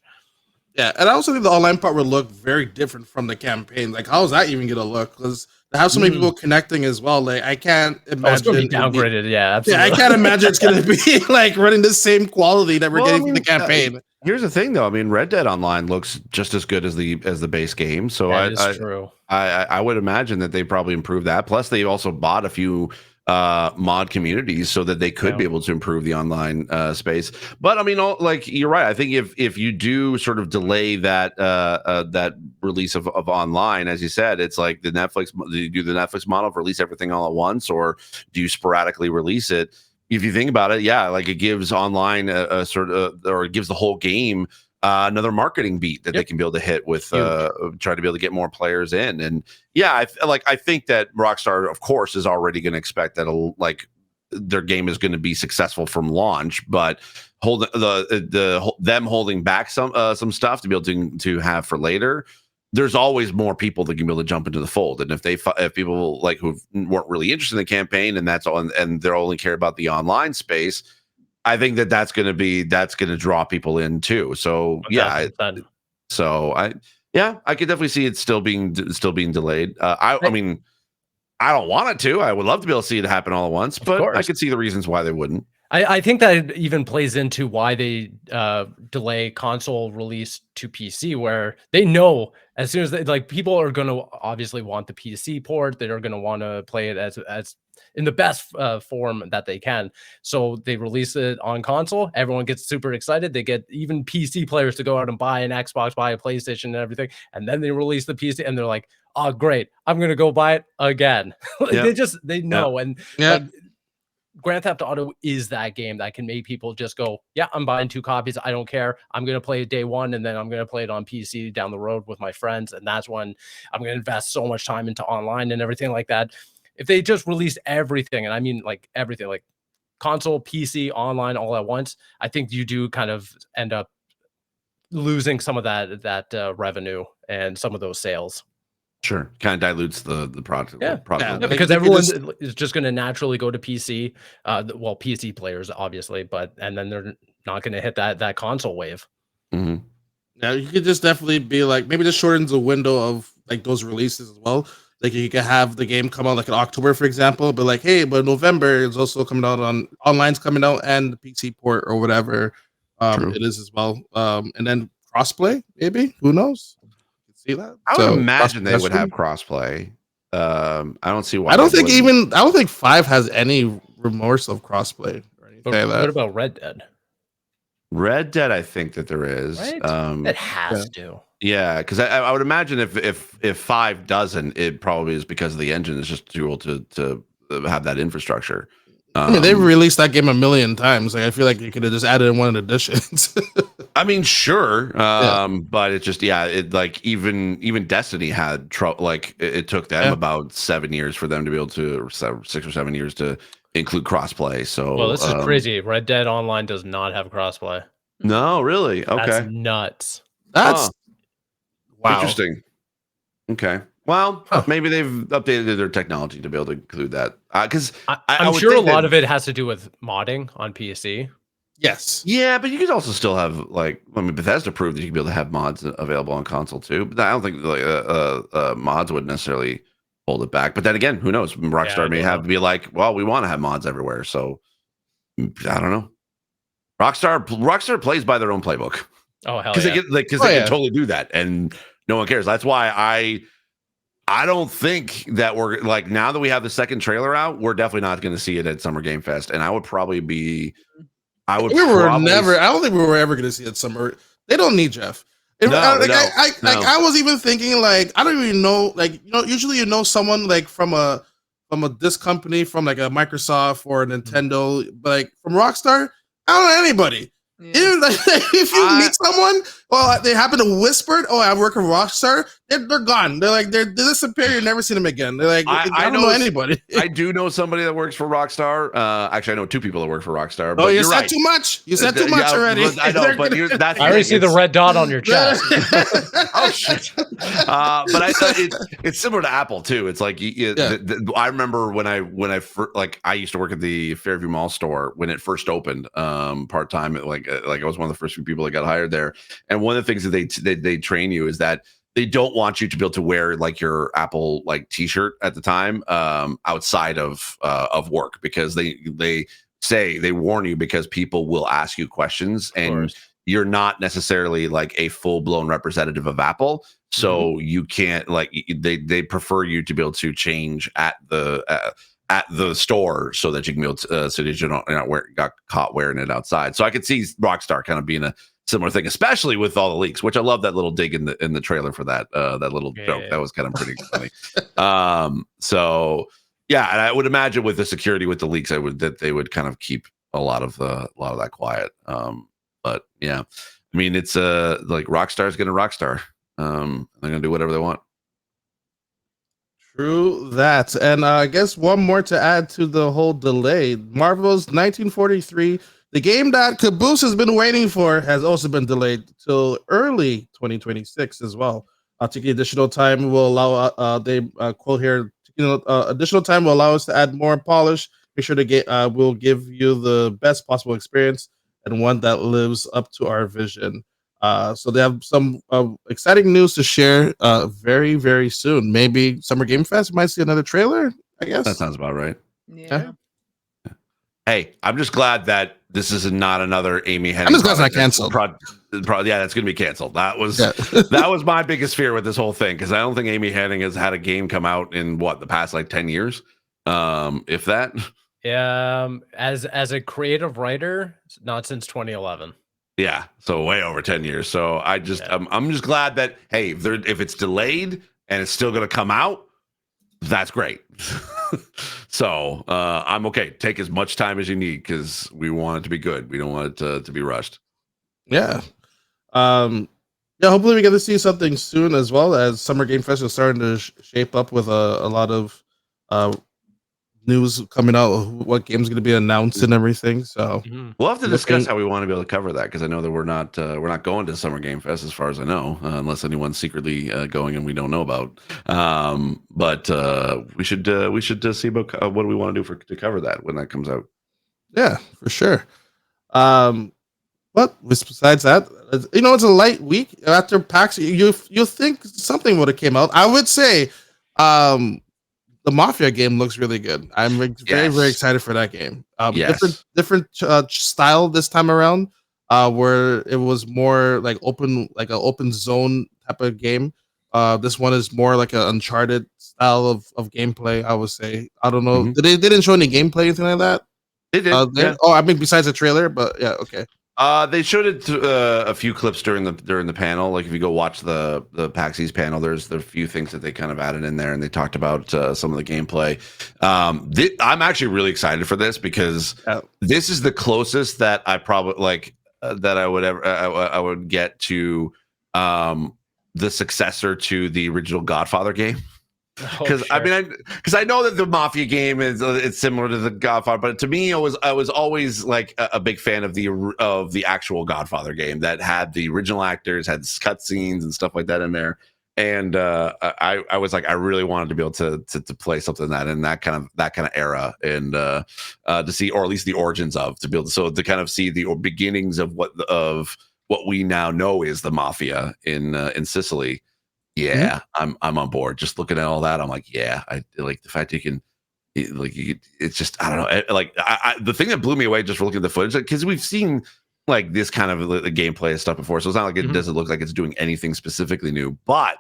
Yeah, and I also think the online part would look very different from the campaign. Like, how is that even gonna look? Because they have so many people connecting as well. Like, I can't imagine it's gonna be downgraded. Absolutely. Yeah, I can't imagine it's gonna be like running the same quality that we're getting from the campaign. Here's the thing, though. I mean, Red Dead Online looks just as good as the base game. So true. I would imagine that they probably improved that. Plus, they also bought a few mod communities so that they could be able to improve the online space. But I mean, like, you're right. I think if you do sort of delay that that release of online, as you said, it's like do you do the Netflix model of release everything all at once, or do you sporadically release it? If you think about it, like, it gives online a sort of, or it gives the whole game another marketing beat that they can be able to hit with try to be able to get more players in. And I think that Rockstar, of course, is already going to expect that like their game is going to be successful from launch, but them holding back some stuff to be able to have for later. There's always more people that can be able to jump into the fold. And if people like who weren't really interested in the campaign and that's all, and they only care about the online space, I think that's going to draw people in too. So I could definitely see it still being delayed. I mean, I don't want it to. I would love to be able to see it happen all at once, but I could see the reasons why they wouldn't. I think that even plays into why they delay console release to PC, where they know as soon as people are going to obviously want the PC port, they're going to want to play it as in the best form that they can. So they release it on console. Everyone gets super excited. They get even PC players to go out and buy an Xbox, buy a PlayStation and everything. And then they release the PC and they're like, oh, great, I'm going to go buy it again. They know. And Grand Theft Auto is that game that can make people just go, yeah, I'm buying 2 copies. I don't care. I'm going to play it day one, and then I'm going to play it on PC down the road with my friends. And that's when I'm going to invest so much time into online and everything like that. If they just released everything, and I mean like everything, like console, PC, online, all at once, I think you do kind of end up losing some of that revenue and some of those sales. Sure, kind of dilutes the product. Yeah, product. yeah, because everyone is just going to naturally go to PC. Well, PC players obviously, and then they're not going to hit that console wave. Mm-hmm. Yeah, you could just definitely be like, maybe just shortens the window of like those releases as well. Like you could have the game come out like in October, for example, but like, hey, but November is also coming out online's coming out and the PC port or whatever it is as well. And then crossplay, maybe, who knows? See that? I would imagine they would have crossplay. I don't see why. I don't think 5 has any remorse of crossplay or anything. But what about Red Dead? Red Dead, I think that there is. Right? It has to. Yeah, because I would imagine if 5 doesn't, it probably is because the engine is just too old to have that infrastructure. I mean, they've released that game a million times. Like, I feel like you could have just added in one additions. I mean, sure, but it just it like even Destiny had trouble. Like it took them about 7 years for them to be able to 6 or 7 years to include crossplay. So well, this is crazy. Red Dead Online does not have crossplay. No, really? Okay, that's nuts. That's wow. Interesting. Okay. Well, maybe they've updated their technology to be able to include that. Because I'm sure a lot of it has to do with modding on PC. Yes. Yeah, but you could also still have Bethesda proved that you can be able to have mods available on console too. But I don't think mods would necessarily hold it back. But then again, who knows? Rockstar may have to be like, well, we want to have mods everywhere. So I don't know. Rockstar plays by their own playbook. Oh hell yeah! Because they can totally do that, and no one cares. That's why I don't think that we're like, now that we have the second trailer out, we're definitely not going to see it at Summer Game Fest. And I don't think we were ever going to see it at Summer. They don't need Jeff. I was even thinking like, I don't even know, like, usually someone like from this company, from like a Microsoft or a Nintendo, but like from Rockstar, I don't know anybody. Yeah. Even like, if you meet someone, they happen to whisper, "Oh, I work at Rockstar." They're gone. They're disappear. You never see them again. They're like, I don't know anybody. I do know somebody that works for Rockstar. Actually, I know 2 people that work for Rockstar. But you said too much. You said too much already. I know, but that's. I already see the red dot on your chest. Oh shit! But it's similar to Apple too. It's like I remember when I used to work at the Fairview Mall store when it first opened, part time. Like I was one of the first few people that got hired there. And one of the things that they train you is that they don't want you to be able to wear like your Apple like t-shirt at the time outside of work, because they warn you because people will ask you questions and you're not necessarily like a full-blown representative of Apple. So you can't they prefer you to be able to change at the store so that you can be able to, so that you don't got caught wearing it outside. So I could see Rockstar kind of being a similar thing, especially with all the leaks, which I love that little dig in the trailer for that little joke. That was kind of pretty funny. So yeah, and I would imagine with the security with the leaks, that they would kind of keep a lot of that quiet. But yeah, I mean, it's like Rockstar's gonna Rockstar. They're gonna do whatever they want. True that. And I guess one more to add to the whole delay. Marvel's 1943, the game that Caboose has been waiting for, has also been delayed till early 2026 as well. Taking additional time will allow, quote here, additional time will allow us to add more polish. Make sure to will give you the best possible experience and one that lives up to our vision. So they have some exciting news to share very, very soon. Maybe Summer Game Fest, we might see another trailer, I guess. That sounds about right. Yeah. Hey, I'm just glad that this is not another Amy Hennig. I'm just glad it's not canceled. Yeah, that's going to be canceled. That was my biggest fear with this whole thing, because I don't think Amy Hennig has had a game come out in the past 10 years, if that. Yeah, as a creative writer, not since 2011. Yeah, so way over 10 years. So I'm just glad that, hey, if it's delayed and it's still going to come out, that's great. So I'm okay. Take as much time as you need because we want it to be good. We don't want it to be rushed. Yeah. Yeah, hopefully we get to see something soon as well, as Summer Game Fest is starting to shape up with a lot of uh, news coming out of what game's going to be announced and everything. So we'll have to discuss how we want to be able to cover that, because I know that we're not going to Summer Game Fest as far as I know, unless anyone's secretly going and we don't know about. But we should see about what do we want to do to cover that when that comes out. Yeah, for sure. But besides that, it's a light week after PAX. You think something would have came out? I would say, the Mafia game looks really good. I'm very excited for that game. Different style this time around, where it was more like an open zone type of game. This one is more like an Uncharted style of gameplay. I would say. I don't know. They didn't show any gameplay, anything like that. They did. Yeah. Oh, I mean, besides the trailer, but yeah, okay. They showed it a few clips during the panel. Like if you go watch the PAX East panel, there's a few things that they kind of added in there, and they talked about some of the gameplay. I'm actually really excited for this because this is the closest that I probably that I would get to the successor to the original Godfather game. Because I know that the Mafia game is it's similar to the Godfather, but to me, I was always like a big fan of the actual Godfather game that had the original actors, had cutscenes and stuff like that in there. And I was like, I really wanted to be able to play something in that kind of era, and to see, or at least the origins of, to be able to kind of see the beginnings of what we now know is the Mafia in Sicily. Yeah, I'm on board. Just looking at all that, I'm like, yeah, I like the fact you can, it's just, I don't know. The thing that blew me away just for looking at the footage, because we've seen like this kind of the gameplay and stuff before, so it's not like it doesn't look like it's doing anything specifically new. But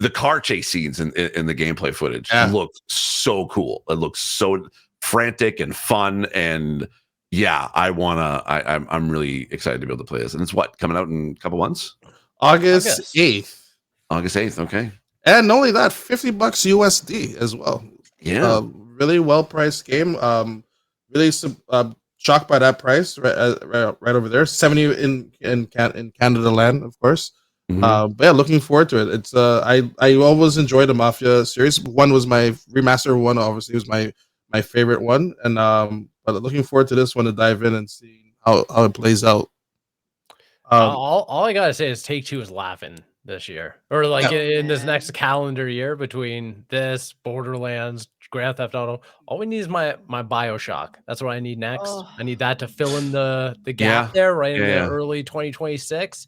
the car chase scenes in the gameplay footage look so cool. It looks so frantic and fun, and yeah, I'm really excited to be able to play this. And it's coming out in a couple months, August 8th. August 8th, okay. And not only that, $50 USD as well. Yeah. Really well-priced game. Really shocked by that price right over there. 70 in Canada land, of course. But yeah, looking forward to it. It's I always enjoy the Mafia series. One was my remaster one, obviously was my favorite one. And but looking forward to this one to dive in and see how it plays out. All I gotta say is Take-Two is laughing this year, or in this next calendar year, between this, Borderlands, Grand Theft Auto. All we need is my BioShock. That's what I need next. I need that to fill in the gap there, right in the early 2026.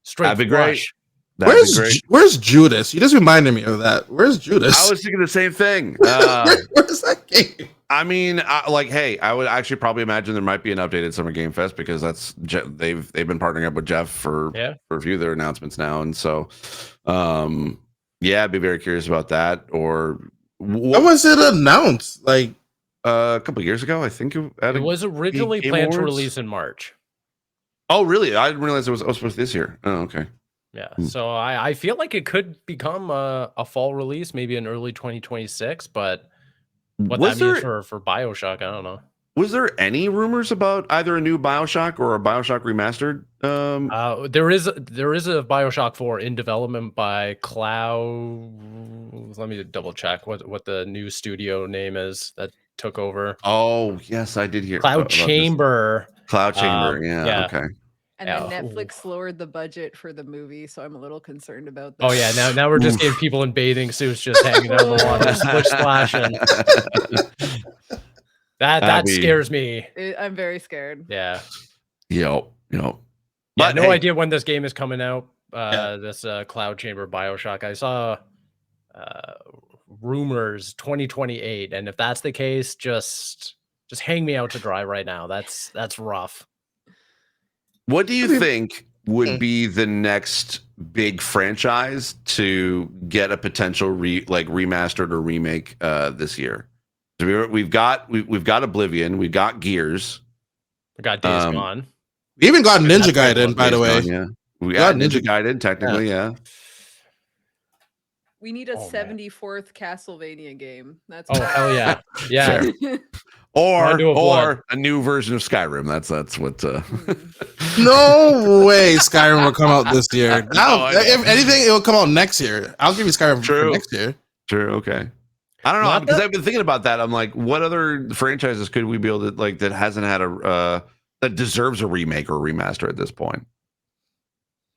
Straight That'd be flush. Great. Where's Judas? You just reminded me of that. Where's Judas? I was thinking the same thing. Where's that game? I mean, hey, I would actually probably imagine there might be an updated Summer Game Fest, because they've been partnering up with Jeff for a few of their announcements now, and so I'd be very curious about that. Or when was it announced? Like a couple of years ago, I think it was originally planned to release in March. Oh, really? I didn't realize it was supposed to this year. Oh, okay. Yeah, so I feel like it could become a fall release, maybe in early 2026, but what that means for BioShock, I don't know. Was there any rumors about either a new BioShock or a BioShock remastered? There is a BioShock 4 in development by Cloud. Let me double check what the new studio name is that took over. Oh, yes, I did hear Cloud Chamber. Cloud Chamber, yeah, okay. And then Netflix lowered the budget for the movie, so I'm a little concerned about that. Oh yeah, now we're just getting people in bathing suits just hanging out in the water, splish splashing. That scares me. I'm very scared. Yeah. Yep. But no idea when this game is coming out. This Cloud Chamber BioShock. I saw rumors 2028, and if that's the case, just hang me out to dry right now. That's rough. What do you think would be the next big franchise to get a potential remastered or remake this year? So we've got Oblivion, we've got Gears, we got Days Gone. We even got Ninja Gaiden, by the way. Yeah, we got Ninja Gaiden technically. Yeah. We need a Oh, man. 74th Castlevania game. That's Oh, hell yeah. Yeah. Fair. Or Conduit of Blood. a new version of Skyrim. That's what. No way Skyrim will come out this year. Now, I know. if anything, it will come out next year. I'll give you Skyrim for True. next year. True. Okay. I don't know Not because that- I've been thinking about that. I'm like, what other franchises could we be able to like that hasn't had a that deserves a remake or a remaster at this point?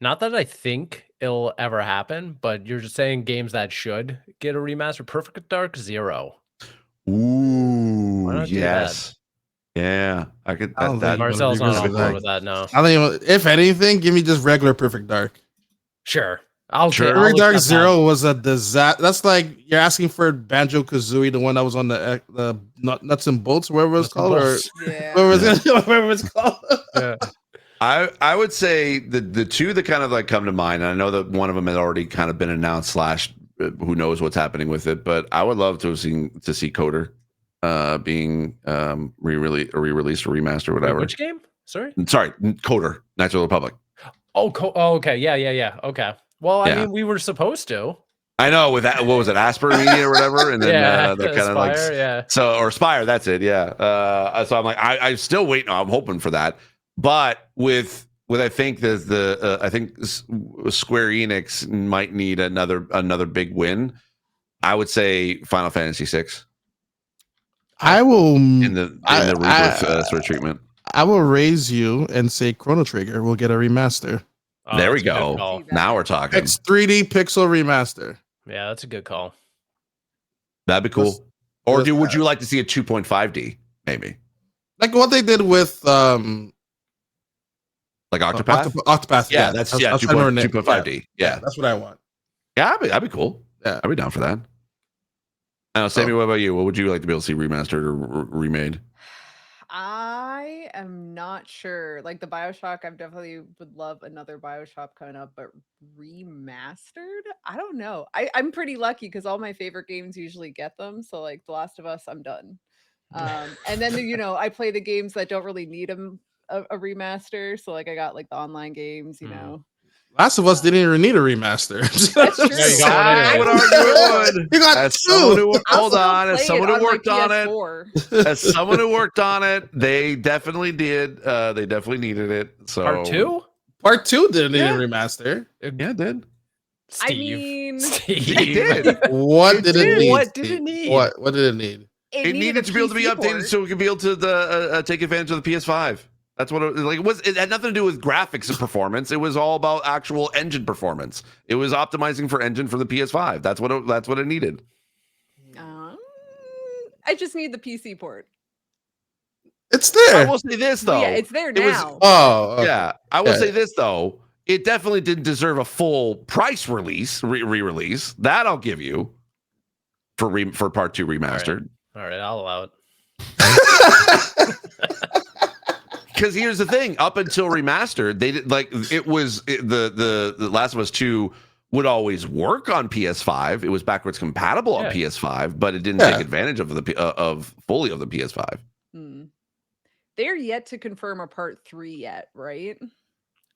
Not that I think it'll ever happen, but you're just saying games that should get a remaster. Perfect Dark Zero. Ooh, not do yes, yeah. I could. I don't That, think Marcel's not on revisit board that. with that. No. I don't even. If anything, give me just regular Perfect Dark. Sure. I'll Sure. take Perfect Dark accept that. Zero was a disaster. That's like you're asking for Banjo Kazooie, the one that was on the Nuts and Bolts, wherever it's Nuts and called, or Bolts. yeah. wherever it's called. Yeah. I would say the two that kind of like come to mind, and I know that one of them had already kind of been announced. Slash, who knows what's happening with it? But I would love to see Coder being re-released or remastered, or Wait, whatever. which game? Sorry. Sorry, Coder, Knights of the Republic. Oh, okay. Yeah. Okay. Well, I Yeah. mean, we were supposed to. I know with that, what was it, Asper Media or whatever, and then Yeah. that kind of like Aspire, yeah. so or Spire, that's it, yeah. So I'm like, I'm still waiting. I'm hoping for that, but with I think there's I think Square Enix might need another big win. I would say Final Fantasy VI I will in the rebirth sort of treatment. I will raise you and say Chrono Trigger will get a remaster. Oh, There we that's a good go. call. Now we're talking. It's 3D pixel remaster. Yeah, that's a good call. That'd be cool. Let's- Or let's would you like to see a 2.5D maybe, Like what they did with like Octopath? Octopath. Yeah, that's I was trying to remember it. 2.5D. Yeah, That's what I want. yeah, that'd be cool. Yeah. I'd be down for that. Sammy, what about you? What would you like to be able to see remastered or remade? I am not sure. Like the BioShock, I definitely would love another BioShock coming up, but remastered? I don't know. I'm pretty lucky because all my favorite games usually get them. So like The Last of Us, I'm done. And then I play the games that don't really need a remaster. So like I got like the online games, Last of Us didn't even need a remaster. That's true. Yeah, you got one I anyway. would argue it would. You got As two. someone who I'll hold still on, as play someone it who on my worked on it, PS4. as someone who worked on it, they definitely did. They definitely needed it. So Part 2? Part 2 didn't need Yeah. a remaster. Yeah, it did. I Steve. mean, Steve. It did. What did it need? What did Steve? it need? What did it need? It needed to be able to be PC updated port. so we could be able to take advantage of the PS5. That's what it was. It had nothing to do with graphics and performance. It was all about actual engine performance. It was optimizing for engine for the PS5. That's what it needed. I just need the PC port. It's I there. will say this though. Well, yeah, it's there It was- now. Oh, okay. Yeah, I will Yeah. say this though. It definitely didn't deserve a full price release, re-release. That I'll give you for part 2 remastered. All right, I'll allow it. Because here's the thing: up until remastered, they did the Last of Us 2 would always work on PS5. It was backwards compatible on Yeah. PS5, but it didn't Yeah. take advantage of the fully of the PS5. They're yet to confirm a part 3 yet, right?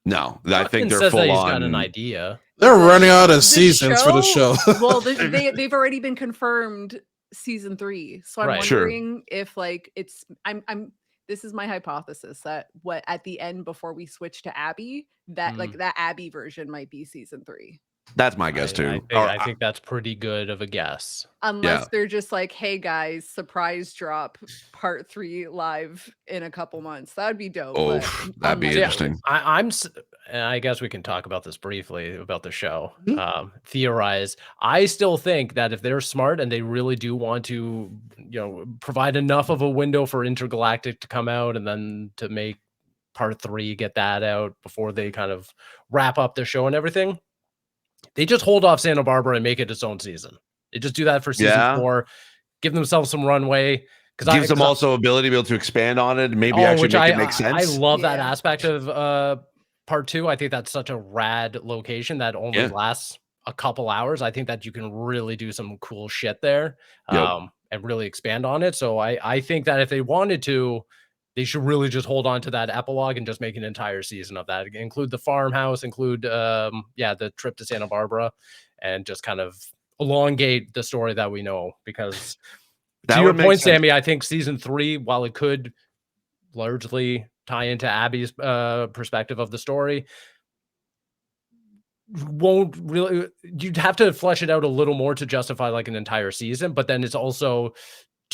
No, I think Dustin they're says that full he's on. got an idea. They're running out of The seasons for the show. Well, they've already been confirmed season 3. So I'm Right. Sure. wondering if like it's I'm this is my hypothesis that what at the end before we switch to Abby, that like that Abby version might be season 3. That's my guess too. I think that's pretty good of a guess. Unless Yeah. they're just like, hey guys, surprise drop part 3 live in a couple months. That would be dope. Oh, but that'd be unlikely. interesting. And I guess we can talk about this briefly about the show. Mhm. Theorize. I still think that if they're smart and they really do want to, provide enough of a window for Intergalactic to come out and then to make part 3 get that out before they kind of wrap up their show and everything, they just hold off Santa Barbara and make it its own season. They just do that for season 4, give themselves some runway. Gives them also ability to be able to expand on it, maybe actually which make it make sense. I love that Yeah. aspect of part 2. I think that's such a rad location that only lasts a couple hours. I think that you can really do some cool shit there, and really expand on it. So I think that if they wanted to, they should really just hold on to that epilogue and just make an entire season of that. Include the farmhouse, include the trip to Santa Barbara, and just kind of elongate the story that we know. Because That to your would make point, sense. Sammy, I think season 3, while it could largely tie into Abby's perspective of the story, won't really. You'd have to flesh it out a little more to justify like an entire season, but then it's also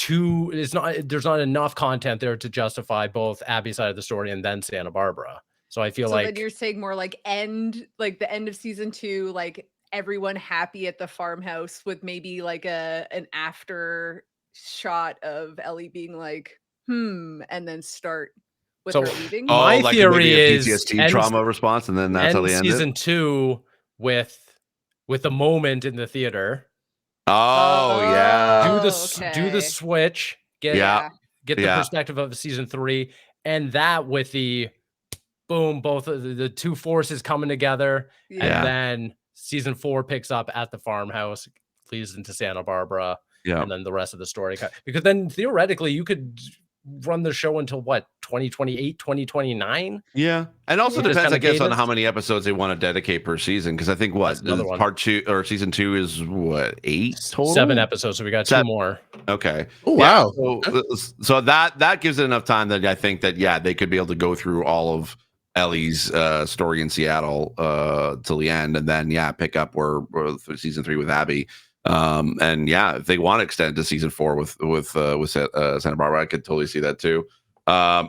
there's not enough content there to justify both Abby's side of the story and then Santa Barbara. So I feel So like then you're saying more like the end of season 2, like everyone happy at the farmhouse with maybe like an after shot of Ellie being like, and then start with So- her leaving. My like theory maybe a is PTSD end- trauma response, and then that's how end they end season it. 2 with the moment in the theater. Oh yeah, Do okay. the switch. Get Yeah. get the Yeah. perspective of season 3, and that with the boom, both of the two forces coming together, Yeah. and then season 4 picks up at the farmhouse, leads into Santa Barbara, yeah. and then the rest of the story. Because then theoretically, you could run the show until what, 2028, 2029? Yeah, and also Just depends, I kinda guess, on cadence. how many episodes they want to dedicate per season. Because I think That's another one. part 2 or season 2 is what, 8 total? 7 episodes, so we got 2 Seven. more. Okay. Oh Yeah, wow. so that gives it enough time that I think that they could be able to go through all of Ellie's story in Seattle till the end, and then pick up where season 3 with Abby. And if they want to extend to season 4 with Santa Barbara, I could totally see that too.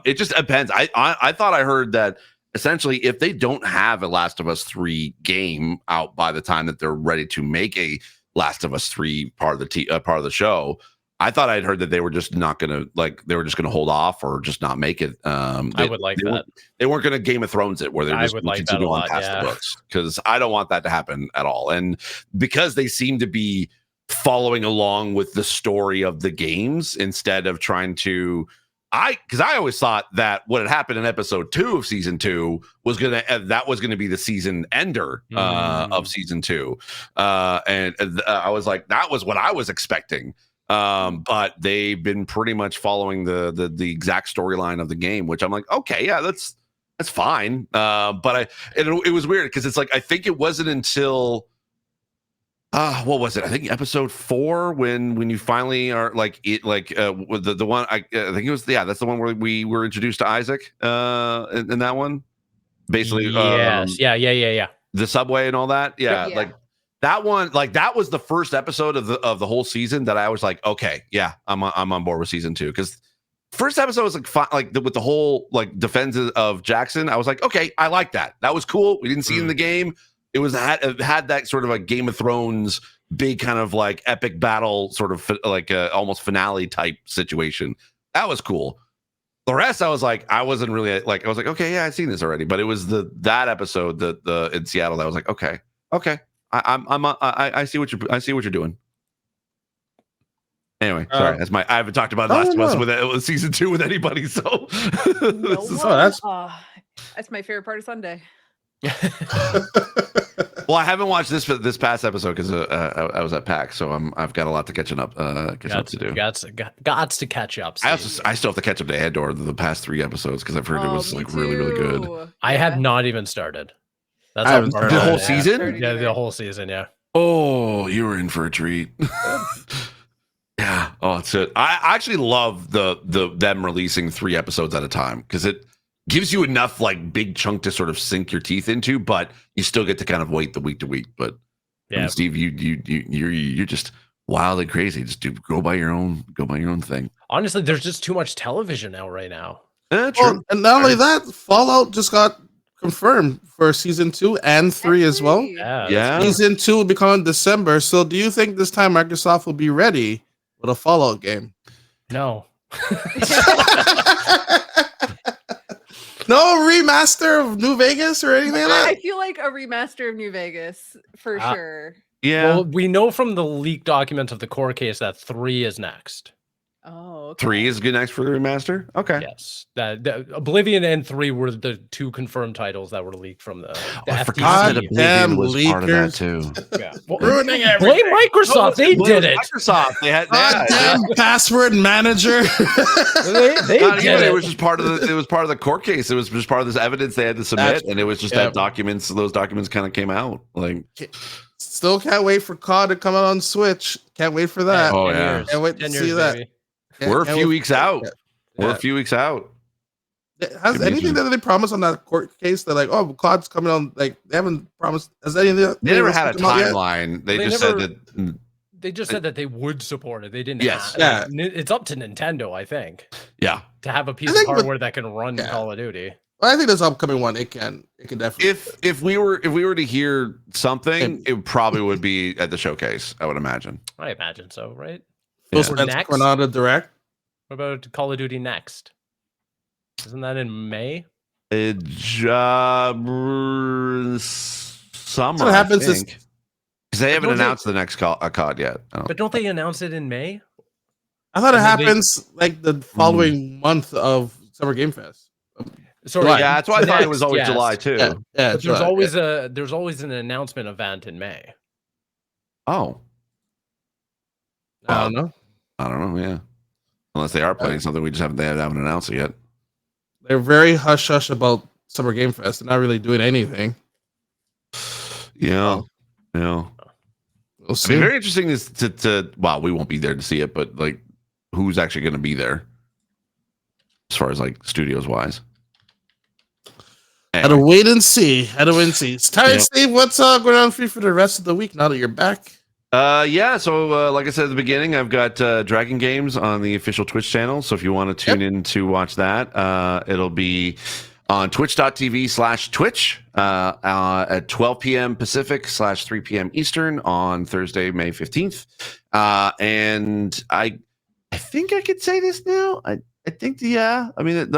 It just depends. I thought I heard that essentially if they don't have a Last of Us 3 game out by the time that they're ready to make a Last of Us 3 part of the show, I thought I'd heard that they were just not gonna they were just gonna hold off or just not make it. I would like that. They weren't gonna Game of Thrones it where they're I just would gonna like that continue a on lot, past yeah. the books, because I don't want that to happen at all. And because they seem to be following along with the story of the games instead of trying to. Because I always thought that what had happened in episode 2 of season 2 was gonna be the season ender of season 2, and I was like, that was what I was expecting. But they've been pretty much following the exact storyline of the game, which I'm like, okay, yeah, that's fine. But it was weird because it's like I think it wasn't until. What was it? I think episode 4 when you finally are the one I think it was that's the one where we were introduced to Isaac in that one, basically. Yes. Yeah. The subway and all that. Yeah, Yeah. like that one. Like that was the first episode of the whole season that I was like, okay, yeah, I'm on board with season 2, because first episode was with the whole defense of Jackson. I was like, okay, I like that. That was cool. We didn't see it in the game. It had that sort of a Game of Thrones big kind of epic battle sort of almost finale type situation. That was cool. The rest I was like, I wasn't really I was like, okay, yeah, I've seen this already. But it was that episode that in Seattle that I was like, okay, I see what you're doing. Anyway, sorry, I haven't talked about Last of Us with season 2 with anybody, so That's my favorite part of Sunday. Well, I haven't watched this past episode because I was at PAX, so I've got a lot to catch up to do. Got to catch up. I still have to catch up to Andor the past 3 episodes because I've heard it was really good. I have not even started. I haven't how far the I whole am. season. Yeah, the whole season. Yeah. Oh, you were in for a treat. Yeah. Oh, it's it. I actually love them releasing 3 episodes at a time because it gives you enough big chunk to sort of sink your teeth into, but you still get to kind of wait the week to week. But yeah, Steve, you're just wild and crazy. Just go by your own thing. Honestly, there's just too much television out right now. True. Well, and not only that, Fallout just got confirmed for season 2 and 3 as well. Yeah. Season 2 will be coming in December. So do you think this time Microsoft will be ready with a Fallout game? No. No remaster of New Vegas or anything like that? I feel like a remaster of New Vegas for sure. Yeah. Well, we know from the leaked documents of the court case that 3 is next. Oh, okay. 3 is good next for the remaster. Okay. Yes, that Oblivion and 3 were the 2 confirmed titles that were leaked from the I FTC. forgot that Damn Oblivion was part of that leakers. too. Yeah. Well, Ruining blame Microsoft. They did it. Microsoft. They had. Damn password manager. They Not did even, it. it was just part of the court case. It was just part of this evidence they had to submit, and it was just that those documents kind of came out. Still can't wait for COD to come out on Switch. Can't wait for that. Oh, 10 yeah. years. Can't wait to 10 see years, that. baby. We're a few weeks out. We're Yeah. a few weeks out. Has anything that they promised on that court case? They're like, oh, COD's coming on. Like they haven't promised. Has anything? They never had a timeline. They just said never- that. They just said that they would support it. They didn't. Yes. Have, it's up to Nintendo, I think, Yeah. to have a piece I of think hardware that can run Call of Duty. I think this upcoming one, it can definitely. If we were to hear something, it probably would be at the showcase. I would imagine. I imagine so, right? Phil Or Spencer next? going on a direct. What about Call of Duty Next? Isn't that in May? Summer. what happens is because they haven't don't they- announced the next COD yet. But don't they announce it in May? I thought it And then they- happens like the following month of Summer Game Fest. Sorry, July. Yeah, that's why I thought it was Next, always yes. July too. Yeah, But there's always an announcement event in May. Oh, I don't know. I don't know. Yeah, unless they are planning something, they haven't announced it yet. They're very hush hush about Summer Game Fest. They're not really doing anything. Yeah, yeah. We'll It'd see. be very interesting to well, we won't be there to see it, but like, who's actually going to be there as far as like studios wise? Had to wait and see. It's time, Yep. Steve. What's going on for you for the rest of the week now that you're back? Yeah, so like I said at the beginning, I've got Dragon Games on the official Twitch channel. So if you want to tune in to watch that, it'll be on twitch.tv/Twitch at 12 p.m. Pacific /3 p.m. Eastern on Thursday, May 15th. And I think I could say this now. I think, yeah. I mean,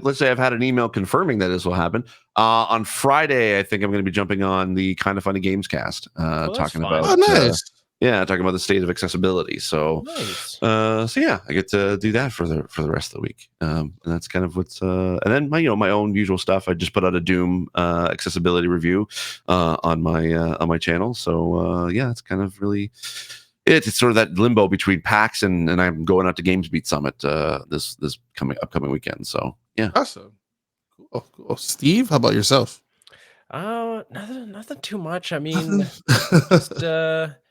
let's say I've had an email confirming that this will happen. On Friday, I think I'm going to be jumping on the Kind of Funny Games cast, talking fine. about, Oh, nice. talking about the state of accessibility. So, Nice. so yeah, I get to do that for the rest of the week. And that's kind of what's, and then my own usual stuff. I just put out a Doom accessibility review on my channel. So yeah, it's kind of really. It's sort of that limbo between PAX and I'm going out to Games Beat Summit this upcoming weekend. So yeah, Awesome. Cool. Steve, how about yourself? Nothing too much. I mean,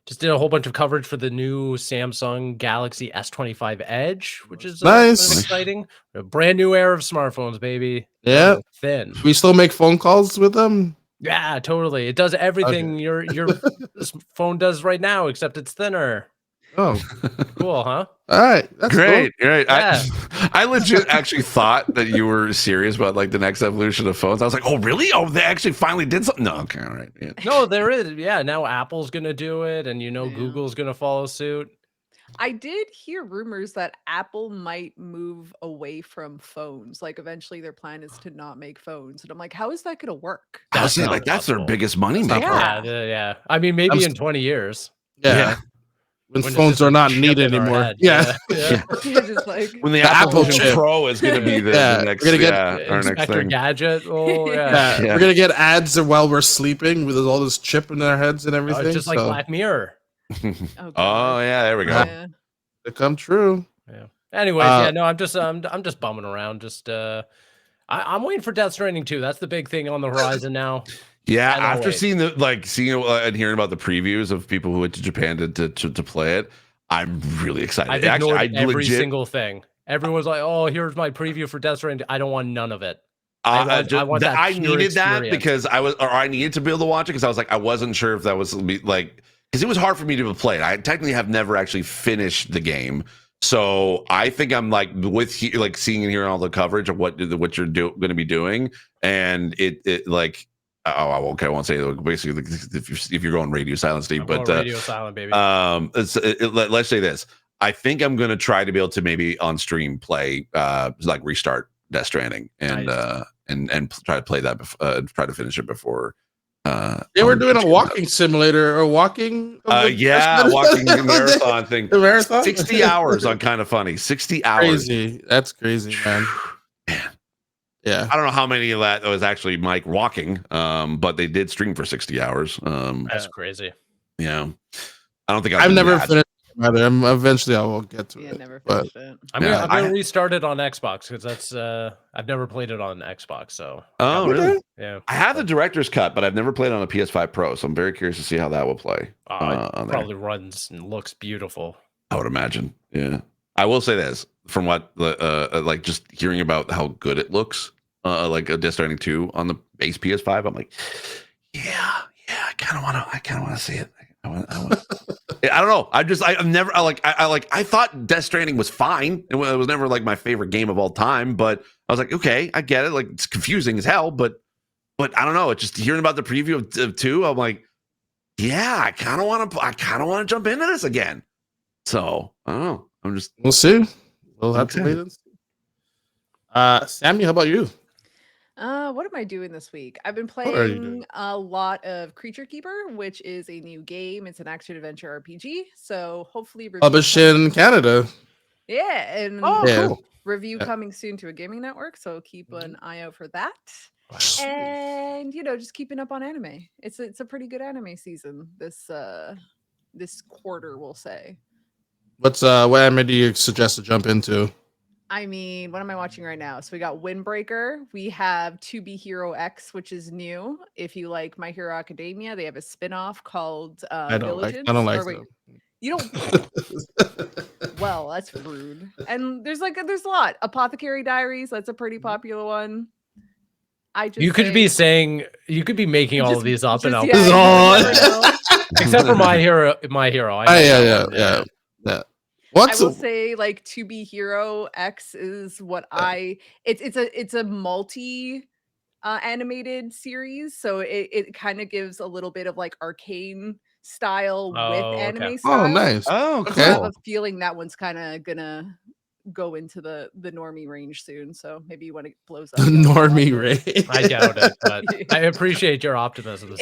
just did a whole bunch of coverage for the new Samsung Galaxy S25 Edge, which is Nice. kind of exciting. A brand new era of smartphones, baby. Yeah. Thin. We still make phone calls with them. Yeah, totally. It does everything your phone does right now, except it's thinner. Oh, Cool, huh? all right. That's great. cool. Great. Yeah. I legit actually thought that you were serious about like the next evolution of phones. I was like, oh really? Oh, they actually finally did something. No, okay, all right. Yeah. No, there is. Yeah, now Apple's gonna do it, and Google's gonna follow suit. I did hear rumors that Apple might move away from phones. Like eventually their plan is to not make phones. And I'm like, how is that going to work? I was saying not like that's their possible. biggest money That's maker. not Yeah. I mean, maybe in 20 years. Yeah. When When it's phones just are a not chip needed in our anymore. head. Yeah. Yeah. You're just like, When the The Apple Apple Vision chip. Pro is going to be the Yeah, next, we're gonna get our next Inspector thing. Gadget. Oh, yeah. Yeah. Yeah. We're gonna get ads while we're sleeping with all this chip in our heads and everything. Just like so Black Mirror. oh, Oh God. yeah, there we go. Yeah. they come true. Yeah. Anyways, no, I'm just bumming around. Just I'm waiting for Death Stranding 2. That's the big thing on the horizon now. Yeah, Cannot after wait. seeing and hearing about the previews of people who went to Japan to play it, I'm really excited. I've Actually, ignored I every legit, single thing. Everyone's like, "Oh, here's my preview for Death Stranding." I don't want none of it. I want that I pure needed that experience. because I needed to be able to watch it because I was like, I wasn't sure if that was like, because it was hard for me to play it. I technically have never actually finished the game. So I think I'm like like seeing and hearing all the coverage of what you're going to be doing, and it like okay, I won't say it, basically if you're going radio silent, Steve, I'm but going radio silent, baby. let's say this. I think I'm going to try to be able to maybe on stream play like restart Death Stranding and Nice. and try to play that try to finish it before. They were doing a walking simulator or walking. Yeah, walking marathon thing. The marathon. 60 hours on Kind of Funny. 60 hours. Crazy. That's crazy, man. Yeah. I don't know how many of that was actually Mike walking, but they did stream for 60 hours. That's crazy. Yeah. I don't think I've never finished. finished Eventually, I will get to Yeah, it. never But finished it. I'm gonna restart it on Xbox because that's I've never played it on Xbox. So Oh, really? yeah, I have the director's cut, but I've never played on a PS5 Pro, so I'm very curious to see how that will play. it on there. probably runs and looks beautiful. I would imagine. Yeah, I will say this from what like just hearing about how good it looks, like a Death Stranding 2 on the base PS5. I'm like, yeah, I kind of want to see it. I don't know. I thought Death Stranding was fine. It was never like my favorite game of all time, but I was like, okay, I get it. Like it's confusing as hell, but I don't know. It's just hearing about the preview of 2. I'm like, yeah, I kind of want to jump into this again. So I don't know. We'll see. We'll have to wait and see. Sammy, how about you? What am I doing this week? I've been playing a lot of Creature Keeper, which is a new game. It's an action adventure RPG. So hopefully, Published in Canada. Yeah, and cool. Review coming soon to a gaming network. So keep an eye out for that. And just keeping up on anime. It's a pretty good anime season this quarter, we'll say. What anime do you suggest to jump into? I mean, what am I watching right now? So we got Windbreaker. We have To Be Hero X, which is new. If you like My Hero Academia, they have a spin-off called Villagers. I don't like them. You don't. Well, that's rude. And there's a lot. Apothecary Diaries. That's a pretty popular one. You could be making all of these up and out. Except for My Hero. Yeah. I will say, like, To Be Hero X is what it's a multi animated series, so it kind of gives a little bit of like arcane style with anime style. Oh, nice. Oh, cool. So I have a feeling that one's kind of gonna go into the normie range soon, so maybe when it blows up. The normie range. I doubt it, but I appreciate your optimism.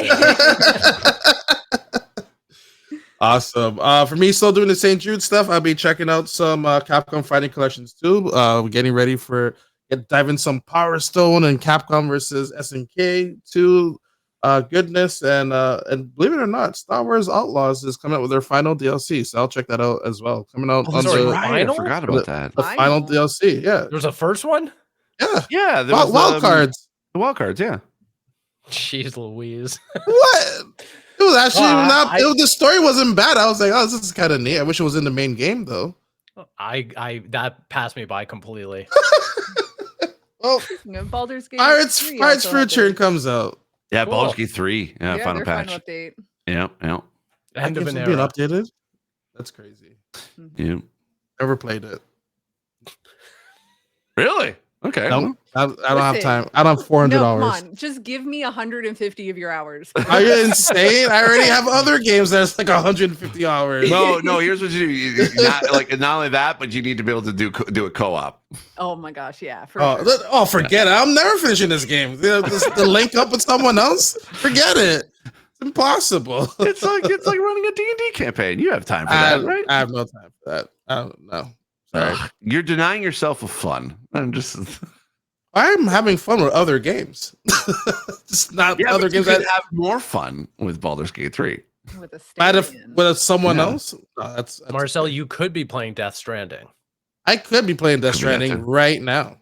Awesome. For me, still doing the St. Jude stuff. I'll be checking out some Capcom Fighting Collections too. We're getting ready for dive in some Power Stone and Capcom versus SNK 2 goodness. And believe it or not, Star Wars Outlaws is coming out with their final DLC. So I'll check that out as well. Coming out on I forgot about that. The final DLC. Yeah. There's a first one? Yeah. There was wild cards. The wild cards, yeah. Jeez Louise. What? It was actually the story wasn't bad. I was like, oh, this is kind of neat. I wish it was in the main game though. That passed me by completely. Well, Baldur's Gate Pirates for Return comes out. Yeah, cool. Baldur's Gate 3. Yeah, final patch. Final update. Yeah. End of an era. Being updated. That's crazy. Yeah. Never played it. Really? Okay. No, I don't have time. I don't have 400 hours. Come on, just give me 150 of your hours. Are you insane? I already have other games that's like 150 hours. No. Here's what you do. Not only that, but you need to be able to do a co-op. Oh my gosh, yeah. Forget it. I'm never finishing this game. The link up with someone else. Forget it. It's impossible. It's like running a D&D campaign. You have time for that, right? I have no time for that. I don't know. Sorry. You're denying yourself of fun. I'm having fun with other games. Just not other games that have more fun with Baldur's Gate 3. With someone else? No, that's Marcel, you could be playing Death Stranding. I could be playing Death Stranding right now.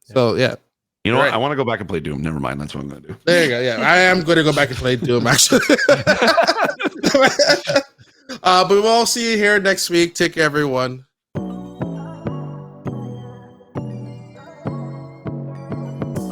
So yeah. You know what? I want to go back and play Doom. Never mind. That's what I'm going to do. There you go. Yeah, I am going to go back and play Doom, actually. But we'll all see you here next week. Take care, everyone.